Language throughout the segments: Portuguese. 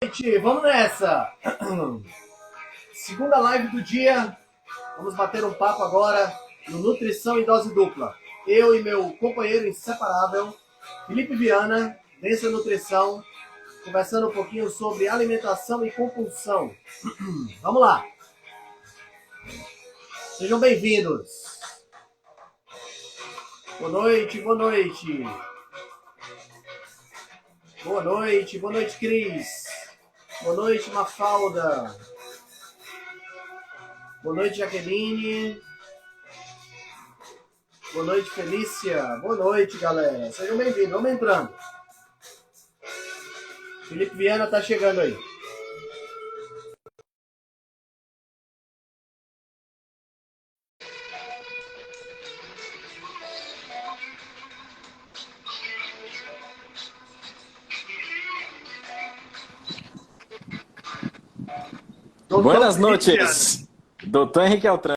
Gente, vamos nessa! Segunda live do dia. Vamos bater um papo agora no Nutrição em Dose Dupla. Eu e meu companheiro inseparável, Felipe Viana, Densa Nutrição, conversando um pouquinho sobre alimentação e compulsão. Vamos lá! Sejam bem-vindos! Boa noite, boa noite! Boa noite, Cris! Boa noite, Mafalda! Boa noite, Jaqueline! Boa noite, Felícia. Boa noite, galera. Sejam bem-vindos. Vamos entrando. Felipe Viana tá chegando aí. Buenas noches, doutor Henrique Altran.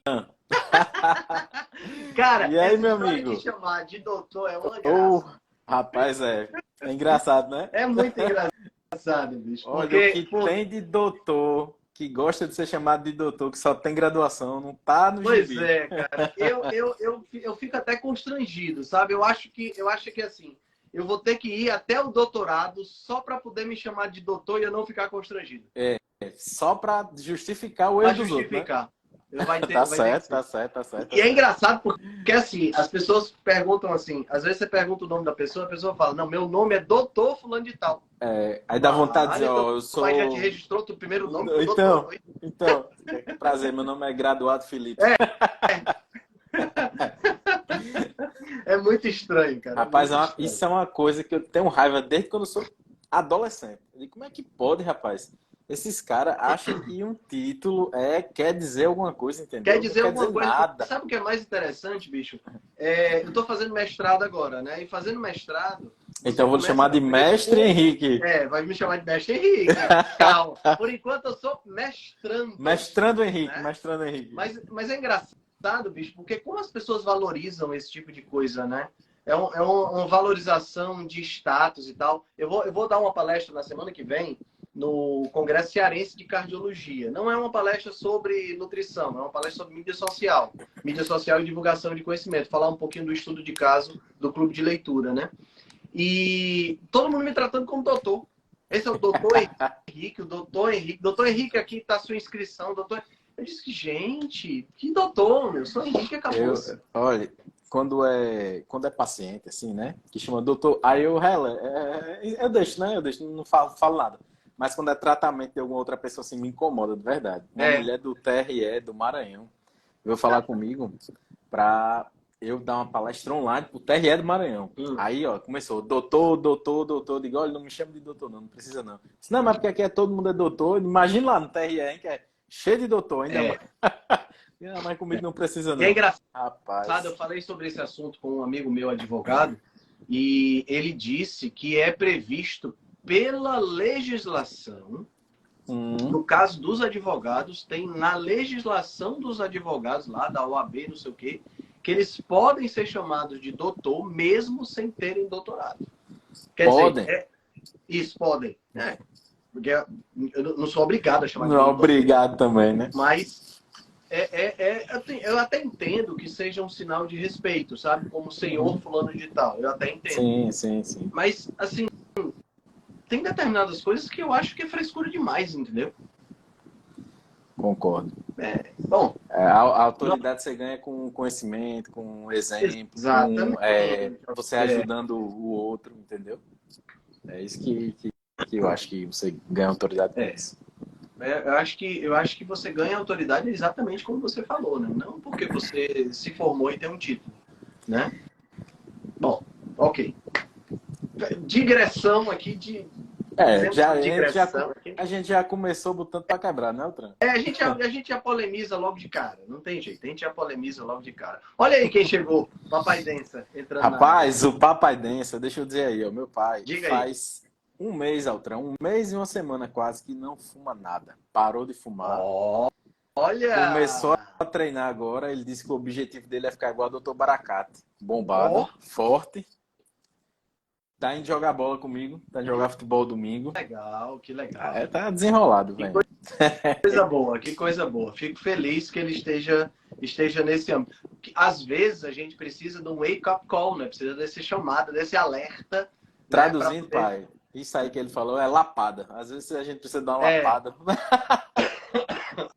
Cara, e aí, meu história amigo? de chamar de doutor é uma graça. Rapaz, é engraçado, né? É muito engraçado, bicho. Olha, o que tem de doutor que gosta de ser chamado de doutor, que só tem graduação, não tá no Pois gibi. é, cara. Eu fico até constrangido, sabe? Eu acho que assim, eu vou ter que ir até o doutorado só para poder me chamar de doutor e eu não ficar constrangido. Só para justificar o Pra erro dos outros, né? justificar. Vai ter, Tá vai ter que certo, ser. tá certo, tá certo. E é engraçado porque, assim, as pessoas perguntam assim, às vezes você pergunta o nome da pessoa, a pessoa fala, não, meu nome é doutor fulano de tal. Aí dá vontade de dizer, ó, eu Mas já te sou... registrou o primeiro nome pro doutor? Então, prazer, meu nome é Graduado Felipe. É muito estranho, cara. Rapaz, Muito estranho. isso é uma coisa que eu tenho raiva desde quando eu sou adolescente. Eu digo, como é que pode, rapaz? Esses caras acham que um título quer dizer alguma coisa, entendeu? Quer dizer Não quer alguma dizer coisa. nada. Sabe o que é mais interessante, bicho? Eu tô fazendo mestrado agora, né? E fazendo mestrado, Então eu vou lhe começa chamar a de ver Mestre Henrique. vai me chamar de mestre Henrique. Calma. Por enquanto eu sou mestrando. Mestrando Henrique, Né? mestrando Henrique. Mas é engraçado, bicho, porque como as pessoas valorizam esse tipo de coisa, né? Uma valorização de status e tal. Eu vou dar uma palestra na semana que vem no Congresso Cearense de Cardiologia. Não é uma palestra sobre nutrição, é uma palestra sobre mídia social e divulgação de conhecimento. Falar um pouquinho do estudo de caso do clube de leitura, né? E todo mundo me tratando como doutor. Esse é o doutor Henrique, o doutor Henrique. Doutor Henrique, aqui está a sua inscrição, doutor. Eu disse que, gente, que doutor, meu, sou Henrique, acabou. Olha, quando é paciente, assim, né? Que chama doutor, aí eu deixo, né? Eu deixo, não falo nada. Mas quando é tratamento de alguma outra pessoa, assim, me incomoda, de verdade. Uma mulher do TRE, do Maranhão, veio falar comigo para eu dar uma palestra online pro TRE do Maranhão. Aí, ó, começou, doutor. Eu digo, olha, não me chama de doutor, não precisa não. Disse, não, mas porque aqui todo mundo é doutor. Imagina lá no TRE, hein, que é cheio de doutor, ainda mais. Mas comigo não precisa, não. É engraçado, rapaz. Eu falei sobre esse assunto com um amigo meu advogado e ele disse que é previsto pela legislação, no caso dos advogados, tem na legislação dos advogados lá, da OAB, não sei o quê, que eles podem ser chamados de doutor mesmo sem terem doutorado. Podem? Dizer, isso, podem. Porque eu não sou obrigado a chamar de doutor. doutor. Não, obrigado também, né? Mas eu até entendo que seja um sinal de respeito, sabe? Como senhor fulano de tal. Eu até entendo. Sim. Mas, assim, tem determinadas coisas que eu acho que é frescura demais, entendeu? Concordo. Bom. A autoridade você ganha com conhecimento, com exemplo, com você ajudando o outro, entendeu? É isso que eu acho que você ganha autoridade com isso. Eu acho que você ganha autoridade exatamente como você falou, né? Não porque você se formou e tem um título, né? Bom, ok. Digressão aqui a gente já começou botando para quebrar, né, Altran? A gente já polemiza logo de cara, não tem jeito, a gente já polemiza logo de cara. Olha aí quem chegou, Papai Densa, entrando. Rapaz, o Papai Densa, deixa eu dizer aí, ó, meu pai faz aí. um mês, Altran, um mês e uma semana quase que não fuma nada, parou de fumar. Olha! Começou a treinar agora, ele disse que o objetivo dele é ficar igual ao Dr. Baracate, bombado, forte. Tá indo jogar bola comigo, tá indo jogar futebol domingo. Legal, que legal. Tá desenrolado, velho. Coisa boa, que coisa boa. Fico feliz que ele esteja nesse âmbito. Às vezes a gente precisa de um wake-up call, né? Precisa desse chamado, desse alerta. Traduzindo, né? pai, isso aí que ele falou é lapada. Às vezes a gente precisa dar uma É. lapada.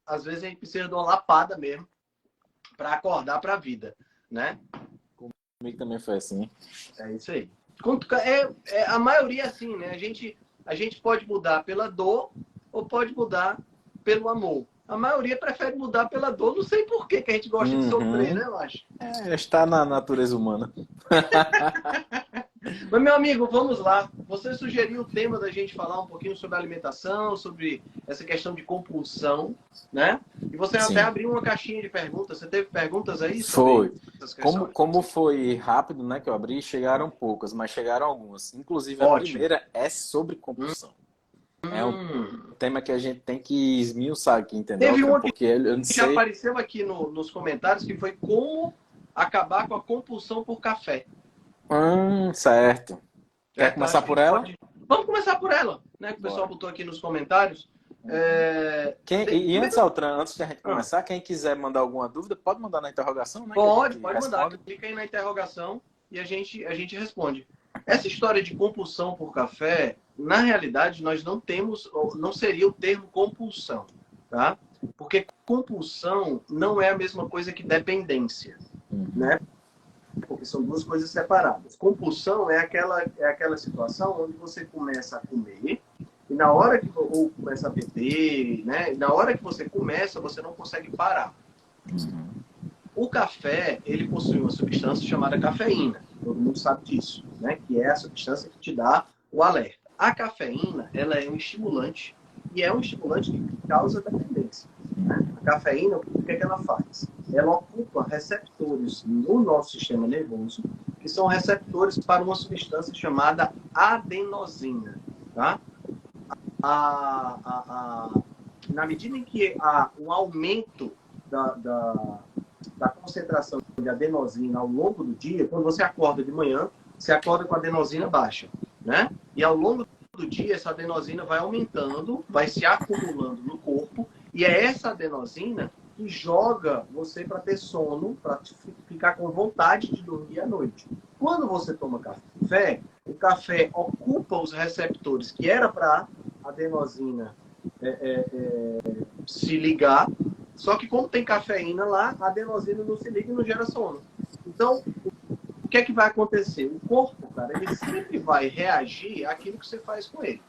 Às vezes a gente precisa de uma lapada mesmo para acordar para a vida, né? Comigo também foi assim. É isso aí. A maioria é assim, né? A gente pode mudar pela dor ou pode mudar pelo amor. A maioria prefere mudar pela dor. Não sei por que a gente gosta de sofrer, né, eu acho. Está na natureza humana. Mas, meu amigo, vamos lá. Você sugeriu o tema da gente falar um pouquinho sobre alimentação, sobre essa questão de compulsão, né? E você até abriu uma caixinha de perguntas. Você teve perguntas aí sobre essas questões? Como foi rápido, né, que eu abri, chegaram poucas, mas chegaram algumas. Inclusive, a primeira é sobre compulsão. É um tema que a gente tem que esmiuçar aqui, entendeu? Teve uma porque eu não sei... já apareceu aqui nos comentários, que foi como acabar com a compulsão por café. Certo. Quer começar por ela? Vamos começar por ela, né? Que o pessoal botou aqui nos comentários. Antes, Altran, antes de a gente começar, quem quiser mandar alguma dúvida, pode mandar na interrogação, né? Pode mandar. Clica aí na interrogação e a gente responde. Essa história de compulsão por café, na realidade, nós não temos, não seria o termo compulsão, tá? Porque compulsão não é a mesma coisa que dependência, né? Porque são duas coisas separadas. Compulsão é aquela situação onde você começa a comer e na hora que ou começa a beber, né? E na hora que você começa, você não consegue parar. O café, ele possui uma substância chamada cafeína. Todo mundo sabe disso, né? Que é a substância que te dá o alerta. A cafeína, ela é um estimulante e é um estimulante que causa dependência, né? A cafeína, o que é que ela faz? Ela ocupa receptores no nosso sistema nervoso, que são receptores para uma substância chamada adenosina, tá? Na medida em que há um aumento da concentração de adenosina ao longo do dia, quando você acorda de manhã, você acorda com a adenosina baixa, né? E ao longo do dia, essa adenosina vai aumentando, vai se acumulando no corpo, e é essa adenosina que joga você para ter sono, para ficar com vontade de dormir à noite. Quando você toma café, o café ocupa os receptores que era para a adenosina se ligar, só que como tem cafeína lá, a adenosina não se liga e não gera sono. Então, o que é que vai acontecer? O corpo, cara, ele sempre vai reagir àquilo que você faz com ele.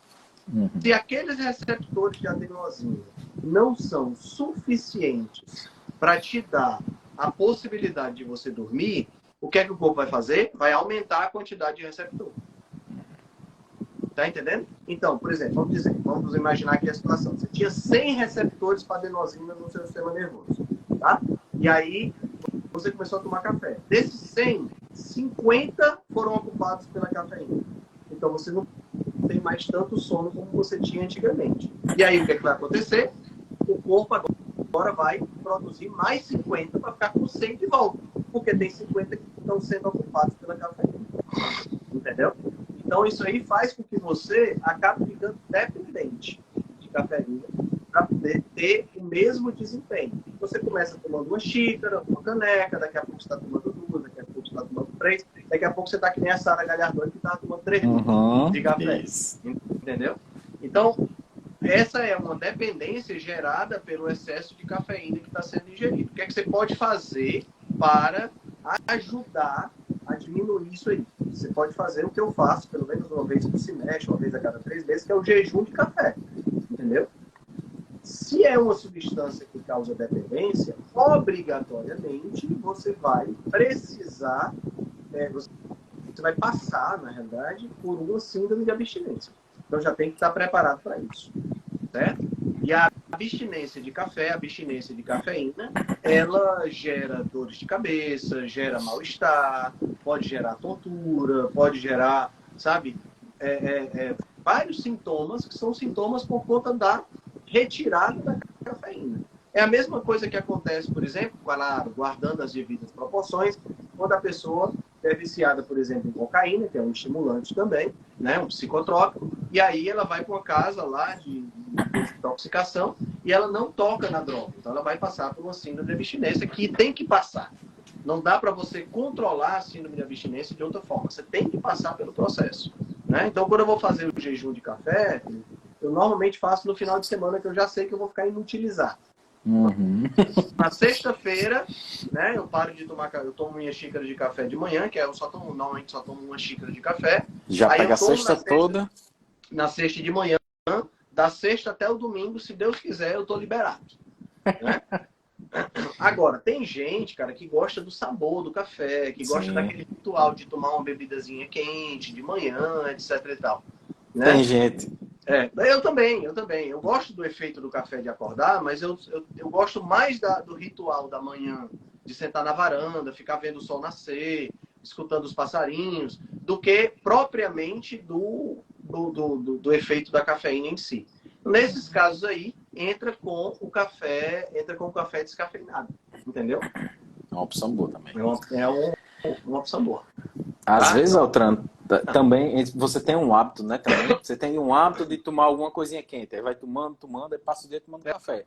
Se aqueles receptores de adenosina não são suficientes para te dar a possibilidade de você dormir, o que é que o corpo vai fazer? Vai aumentar a quantidade de receptor. Tá entendendo? Então, por exemplo, vamos imaginar aqui a situação. Você tinha 100 receptores para adenosina no seu sistema nervoso, tá? E aí, você começou a tomar café. Desses 100, 50 foram ocupados pela cafeína. Então, você não tem mais tanto sono como você tinha antigamente. E aí, o que é que vai acontecer? O corpo agora vai produzir mais 50 para ficar com 100 de volta. Porque tem 50 que estão sendo ocupados pela cafeína. Entendeu? Então, isso aí faz com que você acabe ficando dependente de cafeína para poder ter o mesmo desempenho. Você começa tomando uma xícara, uma caneca, daqui a pouco você está tomando duas, daqui a pouco você está tomando três, daqui a pouco você está que nem a Sara Galhardoni que está tomando 3 de café. Entendeu? Então, essa é uma dependência gerada pelo excesso de cafeína que está sendo ingerido. O que é que você pode fazer para ajudar a diminuir isso aí? Você pode fazer o que eu faço, pelo menos uma vez por semestre, uma vez a cada 3 meses, que é o jejum de café. Entendeu? Se é uma substância que causa dependência, obrigatoriamente você vai precisar, você vai passar, na realidade, por uma síndrome de abstinência. Então já tem que estar preparado para isso. Certo? E a abstinência de café, a abstinência de cafeína, ela gera dores de cabeça, gera mal-estar, pode gerar tontura, pode gerar, sabe, vários sintomas que são sintomas por conta da retirada da cafeína. É a mesma coisa que acontece, por exemplo, guardando as devidas proporções, quando a pessoa é viciada, por exemplo, em cocaína, que é um estimulante também, né, um psicotrópico, e aí ela vai para uma casa lá de desintoxicação e ela não toca na droga. Então ela vai passar por uma síndrome de abstinência que tem que passar. Não dá para você controlar a síndrome de abstinência de outra forma. Você tem que passar pelo processo, né? Então, quando eu vou fazer o jejum de café, eu normalmente faço no final de semana, que eu já sei que eu vou ficar inutilizado. Uhum. Na sexta-feira, né, eu paro de tomar café. Eu tomo minha xícara de café de manhã, que eu normalmente só tomo uma xícara de café. Já aí pega a sexta toda? Na sexta de manhã, da sexta até o domingo, se Deus quiser, eu tô liberado, né? Agora, tem gente, cara, que gosta do sabor do café, que gosta daquele ritual de tomar uma bebidazinha quente de manhã, etc e tal, né? Tem gente. Eu também. Eu gosto do efeito do café de acordar, mas eu gosto mais do ritual da manhã, de sentar na varanda, ficar vendo o sol nascer, escutando os passarinhos, do que propriamente do efeito da cafeína em si. Nesses casos aí, entra com o café descafeinado, entendeu? É uma opção boa também. Uma opção boa. Às vezes, Altran, também você tem um hábito, né? Também você tem um hábito de tomar alguma coisinha quente. Aí vai tomando, aí passa o dia tomando café.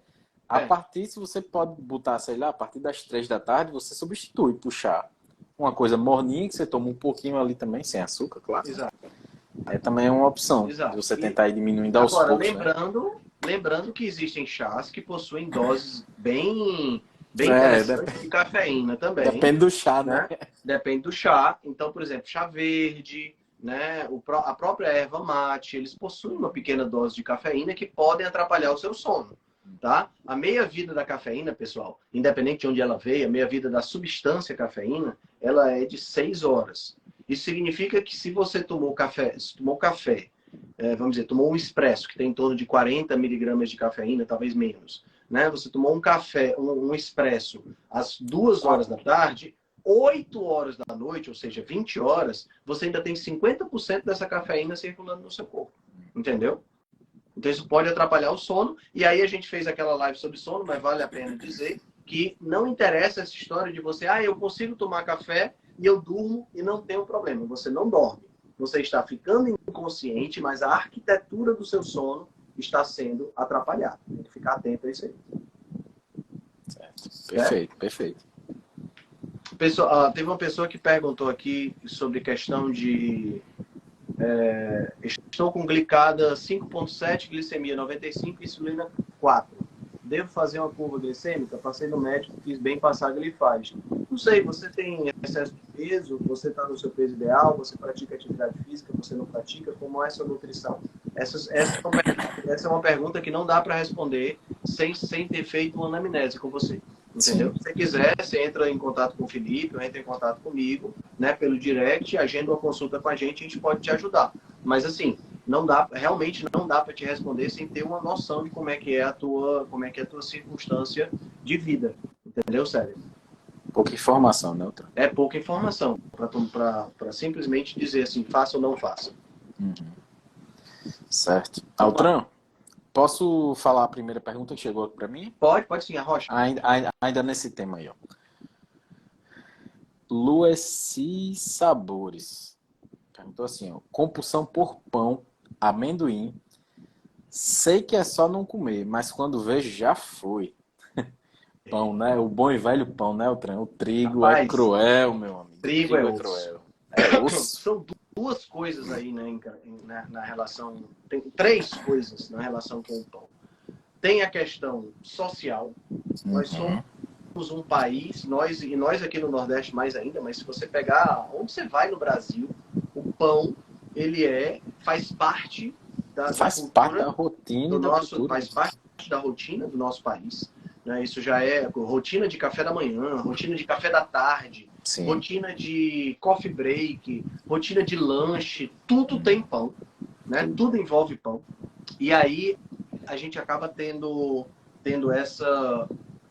A partir, se você pode botar, sei lá, a partir das 3 da tarde, você substitui, puxar uma coisa morninha, que você toma um pouquinho ali também, sem açúcar, claro. Exato. Aí também é uma opção. Exato. De você tentar ir diminuindo aos poucos, lembrando que existem chás que possuem doses bem interessantes de cafeína também. Depende do chá, né? Depende do chá. Então, por exemplo, chá verde, né? A própria erva mate, eles possuem uma pequena dose de cafeína que podem atrapalhar o seu sono. Tá? A meia-vida da cafeína, pessoal, independente de onde ela veio, a meia-vida da substância cafeína, ela é de 6 horas. Isso significa que se você tomou café, vamos dizer, tomou um expresso, que tem em torno de 40 miligramas de cafeína, talvez menos, né? Você tomou um café, um expresso, às 2 horas da tarde, 8 horas da noite, ou seja, 20 horas, você ainda tem 50% dessa cafeína circulando no seu corpo. Entendeu? Então isso pode atrapalhar o sono. E aí a gente fez aquela live sobre sono, mas vale a pena dizer que não interessa essa história de você, eu consigo tomar café e eu durmo e não tenho problema. Você não dorme. Você está ficando inconsciente, mas a arquitetura do seu sono está sendo atrapalhada. Tem que ficar atento a isso aí. Perfeito, perfeito. Teve uma pessoa que perguntou aqui sobre questão de... estou com glicada 5,7, glicemia 95 e insulina 4. Devo fazer uma curva glicêmica? Passei no médico, fiz bem passar glifage. Não sei, você tem excesso de peso? Você está no seu peso ideal? Você pratica atividade física? Você não pratica? Como é a sua nutrição? Essa é uma pergunta que não dá para responder sem ter feito uma anamnese com você. Entendeu? Sim. Se você quiser, você entra em contato com o Felipe, ou entra em contato comigo, né, pelo direct, agenda uma consulta com a gente pode te ajudar. Mas assim, realmente não dá para te responder sem ter uma noção de como é que é a tua circunstância de vida. Entendeu, Sérgio? Pouca informação, né, Altran? É pouca informação para simplesmente dizer assim, faça ou não faça. Uhum. Certo. Altran, posso falar a primeira pergunta que chegou para mim? Pode sim, a Rocha. Ainda nesse tema aí, ó. Lueci Sabores perguntou assim, ó, compulsão por pão, amendoim. Sei que é só não comer, mas quando vejo já foi. Pão, né? O bom e velho pão, né, Altran? O trigo é cruel, meu amigo. Trigo é cruel. São duas coisas aí, né, na relação. Tem 3 coisas na relação com o pão. Tem a questão social. Nós somos um país, nós aqui no Nordeste mais ainda, mas se você pegar onde você vai no Brasil, o pão, ele faz parte da rotina faz parte da rotina do nosso país. Né? Isso já é rotina de café da manhã, rotina de café da tarde, Sim. rotina de coffee break, rotina de lanche, tudo tem pão, né? Tudo envolve pão. E aí a gente acaba tendo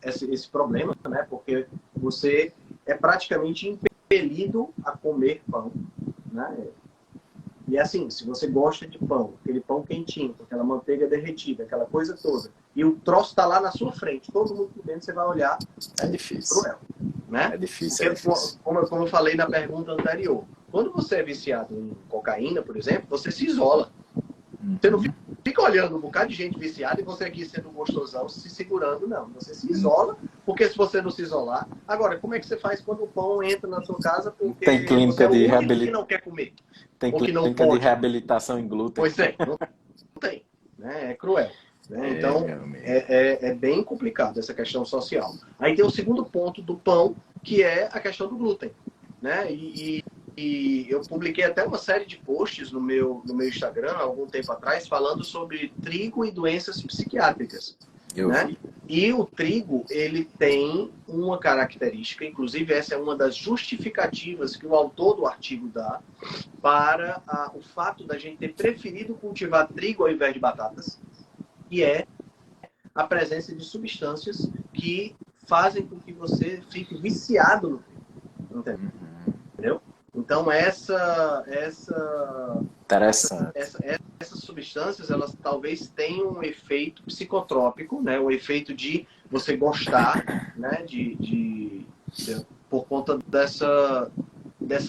esse problema, né? Porque você é praticamente impelido a comer pão, né? E assim, se você gosta de pão, aquele pão quentinho, com aquela manteiga derretida, aquela coisa toda, e o troço está lá na sua frente, todo mundo comendo, você vai olhar, é difícil. Cruel, né? É difícil, Porque, como eu falei na pergunta anterior, quando você é viciado em cocaína, por exemplo, você se isola. Você não fica olhando um bocado de gente viciada e você aqui sendo gostosão, se segurando, não. Você se isola, porque se você não se isolar... Agora, como é que você faz quando o pão entra na sua casa porque Tem você clínica é o de único que não quer comer? Tem Ou que não clínica de pode? reabilitação em glúten. Pois é, não tem. Né? É cruel. Né? Então, Meu amigo. é bem complicado essa questão social. Aí tem o segundo ponto do pão, que é a questão do glúten. Né? E eu publiquei até uma série de posts no meu Instagram, há algum tempo atrás, falando sobre trigo e doenças psiquiátricas. Eu Né? vi. E o trigo, ele tem uma característica, inclusive essa é uma das justificativas que o autor do artigo dá para o fato da gente ter preferido cultivar trigo ao invés de batatas, que é a presença de substâncias que fazem com que você fique viciado no trigo. Entendeu? Então, Interessante. essas substâncias, elas talvez tenham um efeito psicotrópico, né? Um efeito de você gostar, né? Por conta dessa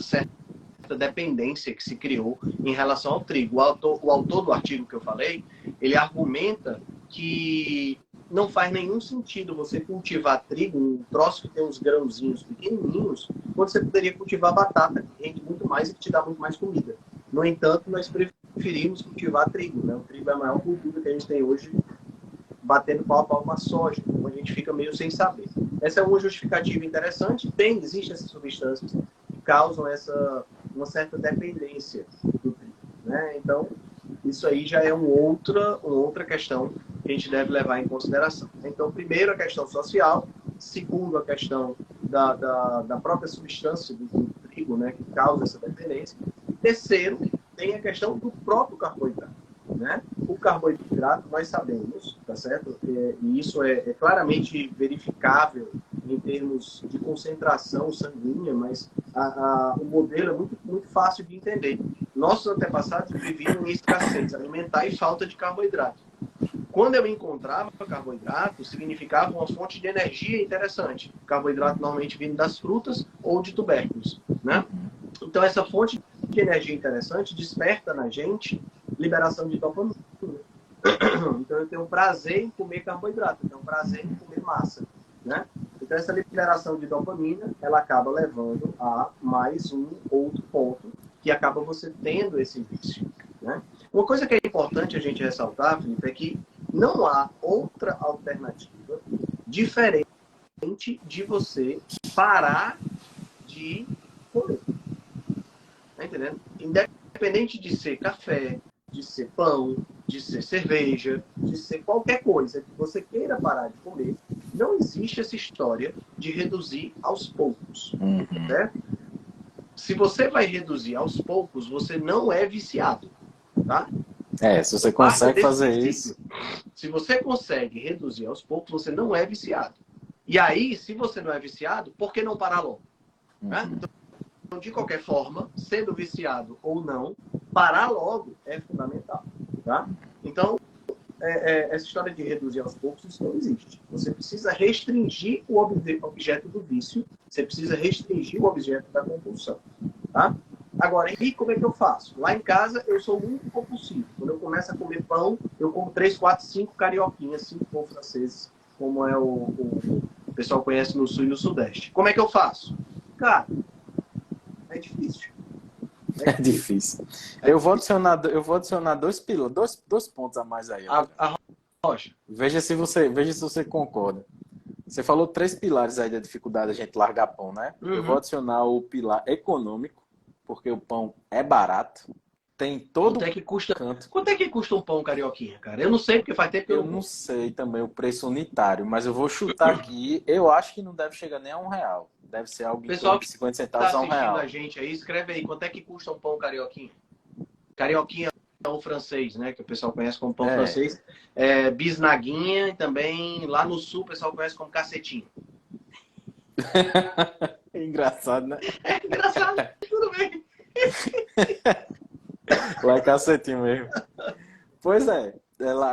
certa dependência que se criou em relação ao trigo. O autor do artigo que eu falei, ele argumenta que não faz nenhum sentido você cultivar trigo, um troço que tem uns grãozinhos pequenininhos, quando você poderia cultivar batata, que rende muito mais e que te dá muito mais comida. No entanto, nós preferimos cultivar trigo. Né? O trigo é a maior cultura que a gente tem hoje, batendo pau a pau com a soja, então a gente fica meio sem saber. Essa é uma justificativa interessante. Existem essas substâncias que causam uma certa dependência do trigo. Né? Então, isso aí já é uma outra questão que a gente deve levar em consideração. Então, primeiro, a questão social. Segundo, a questão da própria substância do trigo, né, que causa essa dependência. Terceiro, tem a questão do próprio carboidrato. Né? O carboidrato, nós sabemos, tá certo? E isso é claramente verificável em termos de concentração sanguínea, mas o modelo é muito, muito fácil de entender. Nossos antepassados viviam em escassez alimentar e falta de carboidrato. Quando eu encontrava carboidrato, significava uma fonte de energia interessante. Carboidrato normalmente vindo das frutas ou de tubérculos. Né? Então, essa fonte de energia interessante desperta na gente liberação de dopamina. Então, eu tenho prazer em comer carboidrato, eu tenho prazer em comer massa. Né? Então, essa liberação de dopamina, ela acaba levando a mais um outro ponto, que acaba você tendo esse vício. Né? Uma coisa que é importante a gente ressaltar, Felipe, é que não há outra alternativa diferente de você parar de comer. Tá entendendo? Independente de ser café, de ser pão, de ser cerveja, de ser qualquer coisa que você queira parar de comer, não existe essa história de reduzir aos poucos. Certo? Se você vai reduzir aos poucos, você não é viciado. Tá? Se você consegue fazer isso. Se você consegue reduzir aos poucos, você não é viciado. E aí, se você não é viciado, por que não parar logo? Né? Então, de qualquer forma, sendo viciado ou não, parar logo é fundamental. Tá? Então, essa história de reduzir aos poucos, isso não existe. Você precisa restringir o objeto do vício, você precisa restringir o objeto da compulsão. Tá? Agora, e como é que eu faço? Lá em casa, eu sou muito compulsivo. Quando eu começo a comer pão, eu como 3, 4, 5 carioquinhas, 5 pão franceses, como é o pessoal conhece no sul e no sudeste. Como é que eu faço? Cara, é difícil. É difícil. Eu vou adicionar dois pontos a mais aí. A Rocha. Veja se você concorda. Você falou 3 pilares aí da dificuldade da gente largar pão, né? Eu vou adicionar o pilar econômico, porque o pão é barato. Tem todo canto. Quanto é que custa um pão carioquinha, cara? Eu não sei, porque faz tempo que eu não sei também o preço unitário, mas eu vou chutar aqui. Eu acho que não deve chegar nem a R$1. Deve ser algo em torno de 50 centavos a R$1. Assistindo a gente aí, escreve aí, quanto é que custa um pão carioquinha? Carioquinha é pão francês, né? Que o pessoal conhece como pão francês. Bisnaguinha, e também lá no sul o pessoal conhece como cacetinho. Engraçado, né? É engraçado, tudo bem. Lá é cacetinho mesmo. Pois é.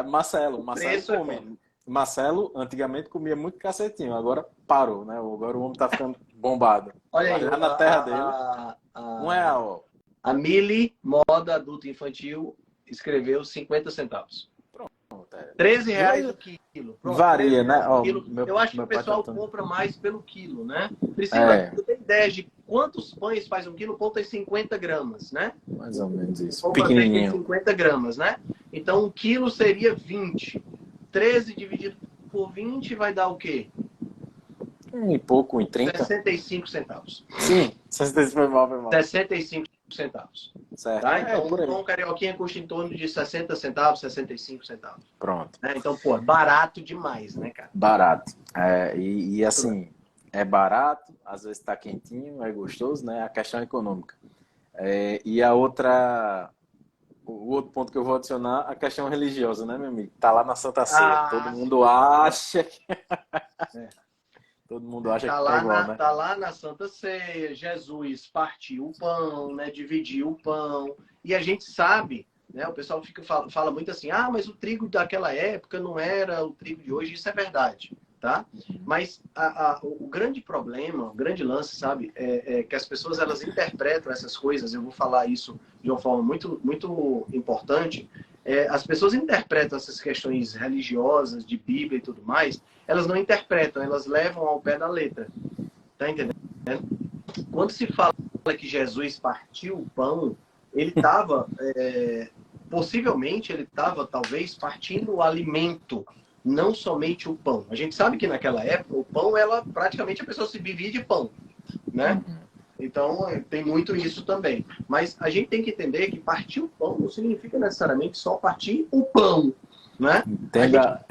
Marcelo come. Marcelo antigamente comia muito cacetinho, agora parou, né? Agora o homem tá ficando bombado. Olha aí, Vai lá na terra dele. R$ 1. a Mili, moda adulto infantil, escreveu 50 centavos. Pronto, é. 13 reais o quilo. Pronto, Varia, né? o Ó, quilo. meu, Eu acho que meu o pai tá pessoal tão... compra mais pelo quilo, né? Priscila, É, tu tem ideia de quantos pães faz um quilo? O pão tem 50 gramas, né? mais ou menos O isso. pão francês tem Pequenininho. 50 gramas, né? Então, um quilo seria 20. 13 dividido por 20 vai dar o quê? E pouco, 1,30. 65 centavos. Sim, 65 foi mal. 65 centavos. Certo. Tá? É, Então, por um aí. pão carioquinha custa em torno de 60 centavos, 65 centavos. Pronto. Né? Então, pô, barato demais, né, cara? Barato. É, e assim, é barato, às vezes tá quentinho, é gostoso, né? A questão é econômica. É, e a outra... O outro ponto que eu vou adicionar, a questão religiosa, né, meu amigo? Tá lá na Santa Ceia. Todo Ah, mundo acha que... é. Todo mundo acha Tá que é lá igual, né? tá lá na Santa Ceia, Jesus partiu o pão, né? Dividiu o pão. E a gente sabe, né? O pessoal fala muito assim, ah, mas o trigo daquela época não era o trigo de hoje. Isso é verdade, tá? Mas o grande problema, o grande lance, sabe, é que as pessoas elas interpretam essas coisas. Eu vou falar isso de uma forma muito, muito importante. As pessoas interpretam essas questões religiosas, de Bíblia e tudo mais, elas não interpretam, elas levam ao pé da letra. Tá entendendo? Quando se fala que Jesus partiu o pão, ele estava, possivelmente, ele estava, talvez, partindo o alimento, não somente o pão. A gente sabe que naquela época, o pão, praticamente a pessoa se vivia de pão, né? Então, tem muito isso também. Mas a gente tem que entender que partir o pão não significa necessariamente só partir o pão, né? Entenda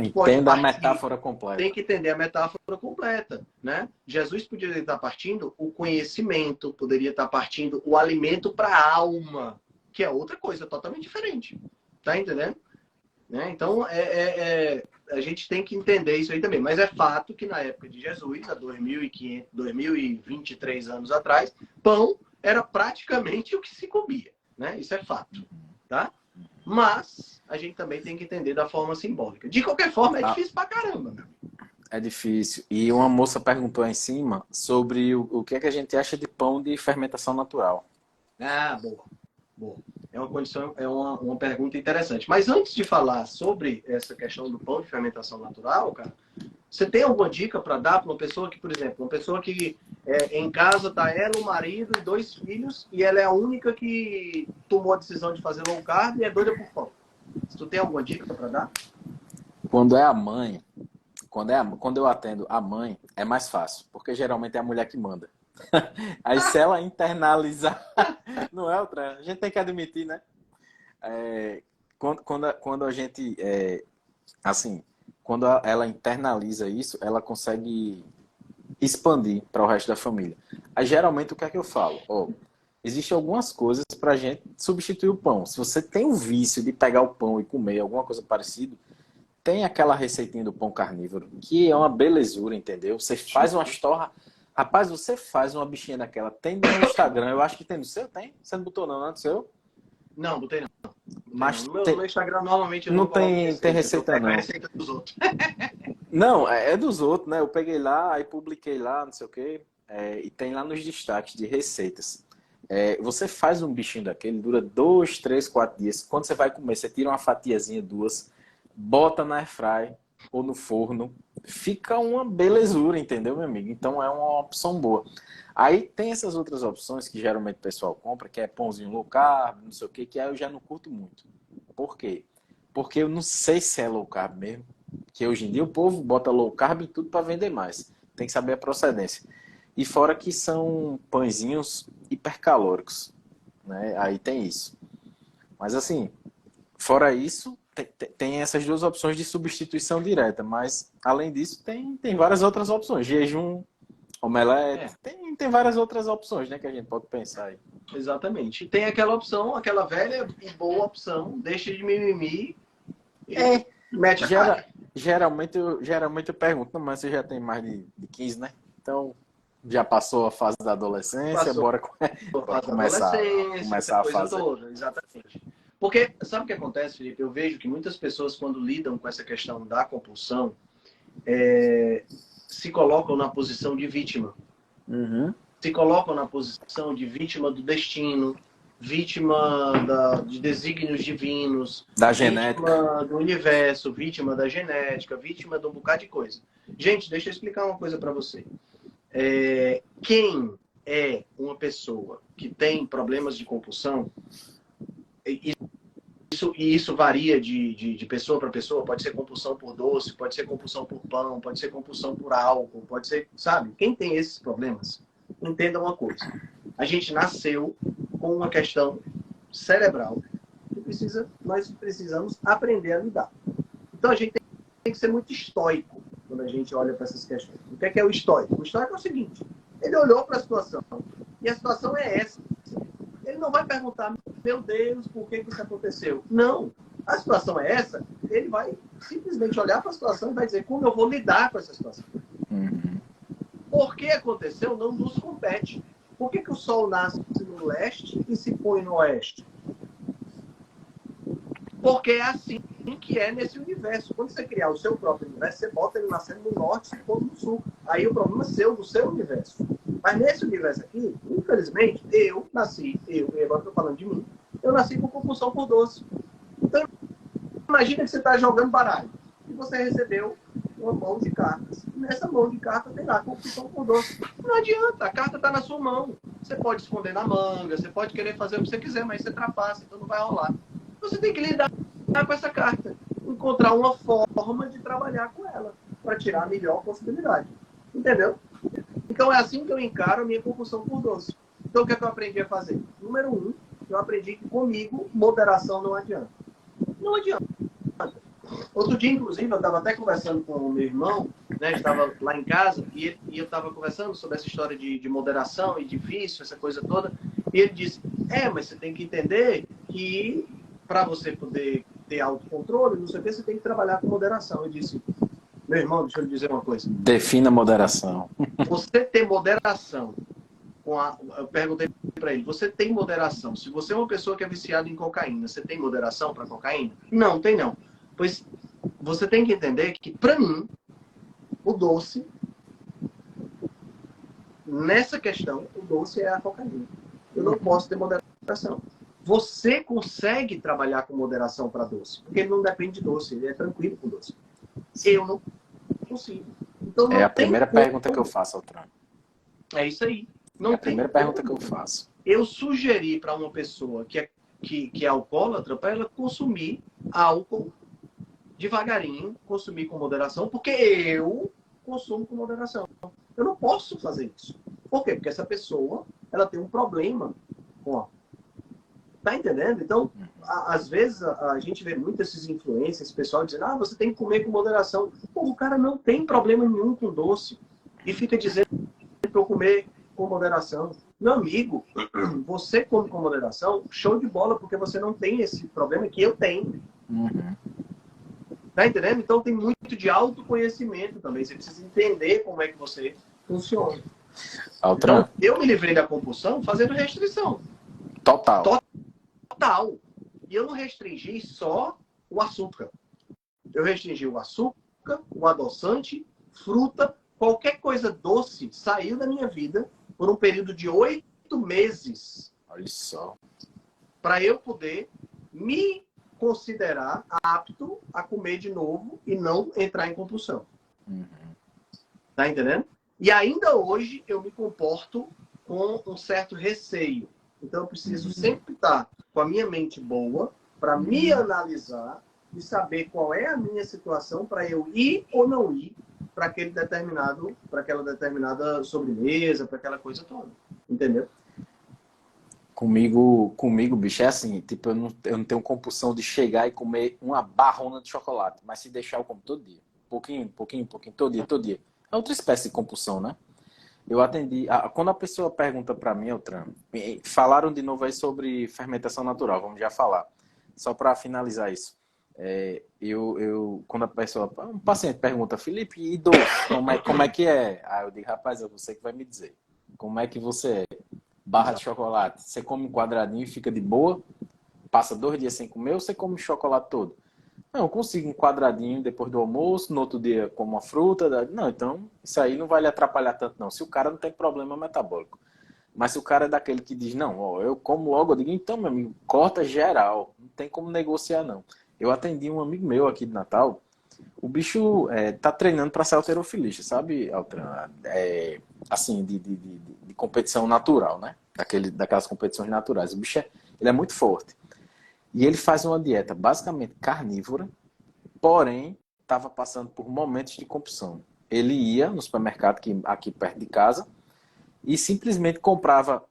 a metáfora completa. Tem que entender a metáfora completa, né? Jesus poderia estar partindo o conhecimento, poderia estar partindo o alimento para a alma, que é outra coisa totalmente diferente. Tá entendendo? Né? Então, a gente tem que entender isso aí também. Mas é fato que na época de Jesus, há 2.500, 2023 anos atrás, pão era praticamente o que se comia. Né? Isso é fato. Tá? Mas a gente também tem que entender da forma simbólica. De qualquer forma, é difícil pra caramba. Meu. É difícil. E uma moça perguntou aí em cima sobre o que é que a gente acha de pão de fermentação natural. Ah, boa. Boa. É uma pergunta interessante. Mas antes de falar sobre essa questão do pão de fermentação natural, cara, você tem alguma dica para dar para uma pessoa que, por exemplo, uma pessoa que em casa tá ela, o marido e 2 filhos, e ela é a única que tomou a decisão de fazer low carb e é doida por pão. Tu tem alguma dica para dar? Quando é a mãe, quando eu atendo a mãe, é mais fácil, porque geralmente é a mulher que manda. Aí se ela internalizar, não é outra, a gente tem que admitir, né? Quando a gente, assim, quando ela internaliza isso, ela consegue expandir para o resto da família. Aí geralmente o que é que eu falo? Existem algumas coisas para a gente substituir o pão. Se você tem o vício de pegar o pão e comer alguma coisa parecida, tem aquela receitinha do pão carnívoro, que é uma belezura, entendeu? Você faz uma torra. Rapaz, você faz uma bichinha daquela. Tem no Instagram, eu acho que tem no seu, tem? Você não botou não, né? No seu? Não, botei não. Mas no meu Instagram, normalmente, eu não não coloco tem receita, eu não. pego a receita dos outros. Não, é dos outros, né? Eu peguei lá, aí publiquei lá, não sei o quê. E tem lá nos destaques de receitas. Você faz um bichinho daquele, dura 2, 3, 4 dias. Quando você vai comer, você tira uma fatiazinha, 2, bota na airfry ou no forno, fica uma belezura, entendeu, meu amigo? Então é uma opção boa. Aí tem essas outras opções que geralmente o pessoal compra, que é pãozinho low carb, não sei o quê, que aí eu já não curto muito. Por quê? Porque eu não sei se é low carb mesmo. Que hoje em dia o povo bota low carb em tudo para vender mais. Tem que saber a procedência. E fora que são pãezinhos hipercalóricos, né? Aí tem isso. Mas assim, fora isso, tem essas duas opções de substituição direta. Mas além disso, tem várias outras opções. Jejum, omelete, tem várias outras opções, né? Que a gente pode pensar aí. Exatamente. E tem aquela opção, aquela velha e boa opção, deixa de mimimi e mete a cara. Geralmente eu pergunto, não, mas você já tem mais de 15, né? Então, já passou a fase da adolescência, bora começar a fase. Toda, exatamente. Porque, sabe o que acontece, Felipe? Eu vejo que muitas pessoas, quando lidam com essa questão da compulsão, se colocam na posição de vítima. Uhum. Se colocam na posição de vítima do destino, vítima de desígnios divinos, Da genética. vítima do universo, vítima da genética, vítima de um bocado de coisa. Gente, deixa eu explicar uma coisa para você. Quem é uma pessoa que tem problemas de compulsão, e isso varia de pessoa para pessoa, pode ser compulsão por doce, pode ser compulsão por pão, pode ser compulsão por álcool, pode ser, sabe? Quem tem esses problemas, entenda uma coisa. A gente nasceu com uma questão cerebral que nós precisamos aprender a lidar. Então a gente tem que ser muito estoico quando a gente olha para essas questões. O que é o estoico? O estoico é o seguinte, ele olhou para a situação, e a situação é essa. Ele não vai perguntar, meu Deus, por que isso aconteceu? Não. A situação é essa, ele vai simplesmente olhar para a situação e vai dizer como eu vou lidar com essa situação. Por que aconteceu não nos compete. Por que o Sol nasce no leste e se põe no oeste? Porque é assim que é nesse universo. Quando você criar o seu próprio universo, você bota ele nascendo no norte e se põe no sul. Aí o problema é seu, do seu universo. Mas nesse universo aqui, infelizmente, eu agora estou falando de mim, eu nasci com compulsão por doce. Então, imagina que você está jogando baralho e você recebeu uma mão de cartas. E nessa mão de cartas tem lá compulsão por doce. Não adianta, a carta está na sua mão. Você pode esconder na manga, você pode querer fazer o que você quiser, mas você trapaça, então não vai rolar. Você tem que lidar com essa carta. Encontrar uma forma de trabalhar com ela para tirar a melhor possibilidade. Entendeu? Então é assim que eu encaro a minha compulsão por doce. Então o que é que eu aprendi a fazer? Número 1, eu aprendi que comigo moderação não adianta. Não adianta. Outro dia, inclusive, eu estava até conversando com o meu irmão, né? Estava lá em casa e eu estava conversando sobre essa história de moderação e de vício, essa coisa toda. E ele disse, mas você tem que entender que para você poder ter autocontrole, não sei o que, você tem que trabalhar com moderação. Eu disse, meu irmão, deixa eu lhe dizer uma coisa. Defina moderação. Você ter moderação, eu perguntei para ele, você tem moderação? Se você é uma pessoa que é viciada em cocaína, você tem moderação para cocaína? Não, tem não. Pois você tem que entender que, para mim, o doce, nessa questão, o doce é a cocaína. Eu não posso ter moderação. Você consegue trabalhar com moderação para doce, porque ele não depende de doce, ele é tranquilo com doce. Eu não consigo. Então, não É a tem primeira como. pergunta que eu faço ao Trump. É isso aí. Não É a tem primeira como. pergunta que eu faço. Eu sugeri para uma pessoa que é alcoólatra, para ela consumir álcool devagarinho, consumir com moderação, porque eu consumo com moderação. Eu não posso fazer isso. Por quê? Porque essa pessoa, ela tem um problema com álcool. Tá entendendo? Então, às vezes, a gente vê muito esses influencers, esse pessoal dizendo, você tem que comer com moderação. Pô, o cara não tem problema nenhum com doce. E fica dizendo para eu comer com moderação. Meu amigo, você come com moderação, show de bola, porque você não tem esse problema que eu tenho. Tá entendendo? Então tem muito de autoconhecimento também. Você precisa entender como é que você funciona. Então, eu me livrei da compulsão fazendo restrição. Total. E eu não restringi só o açúcar. Eu restringi o açúcar, o adoçante, fruta, qualquer coisa doce saiu da minha vida por um período de 8 meses. Olha só. Para eu poder me considerar apto a comer de novo e não entrar em compulsão. Tá entendendo? E ainda hoje eu me comporto com um certo receio. Então eu preciso sempre estar com a minha mente boa para me analisar e saber qual é a minha situação para eu ir ou não ir para aquela determinada sobremesa, para aquela coisa toda. Entendeu? Comigo, bicho, é assim, tipo, eu não tenho compulsão de chegar e comer uma barrona de chocolate, mas se deixar eu como todo dia. Pouquinho, todo dia. É outra espécie de compulsão, né? Eu atendi, quando a pessoa pergunta para mim, falaram de novo aí sobre fermentação natural, vamos já falar. Só para finalizar isso. Quando um paciente pergunta, Felipe, e doce, como é que é? Aí eu digo, rapaz, é você que vai me dizer. Como é que você é? Barra de chocolate, você come um quadradinho e fica de boa, passa 2 dias sem comer, ou você come o chocolate todo? Não, eu consigo um quadradinho depois do almoço, no outro dia como uma fruta. Não, então isso aí não vai lhe atrapalhar tanto, não. Se o cara não tem problema metabólico. Mas se o cara é daquele que diz, não, ó, eu como logo, eu digo, então, meu amigo, corta geral. Não tem como negociar, não. Eu atendi um amigo meu aqui de Natal. O bicho tá treinando para ser halterofilista, sabe, Altran? Assim, de competição natural, né? Daquelas competições naturais. O bicho ele é muito forte. E ele faz uma dieta basicamente carnívora, porém estava passando por momentos de compulsão. Ele ia no supermercado aqui perto de casa e simplesmente comprava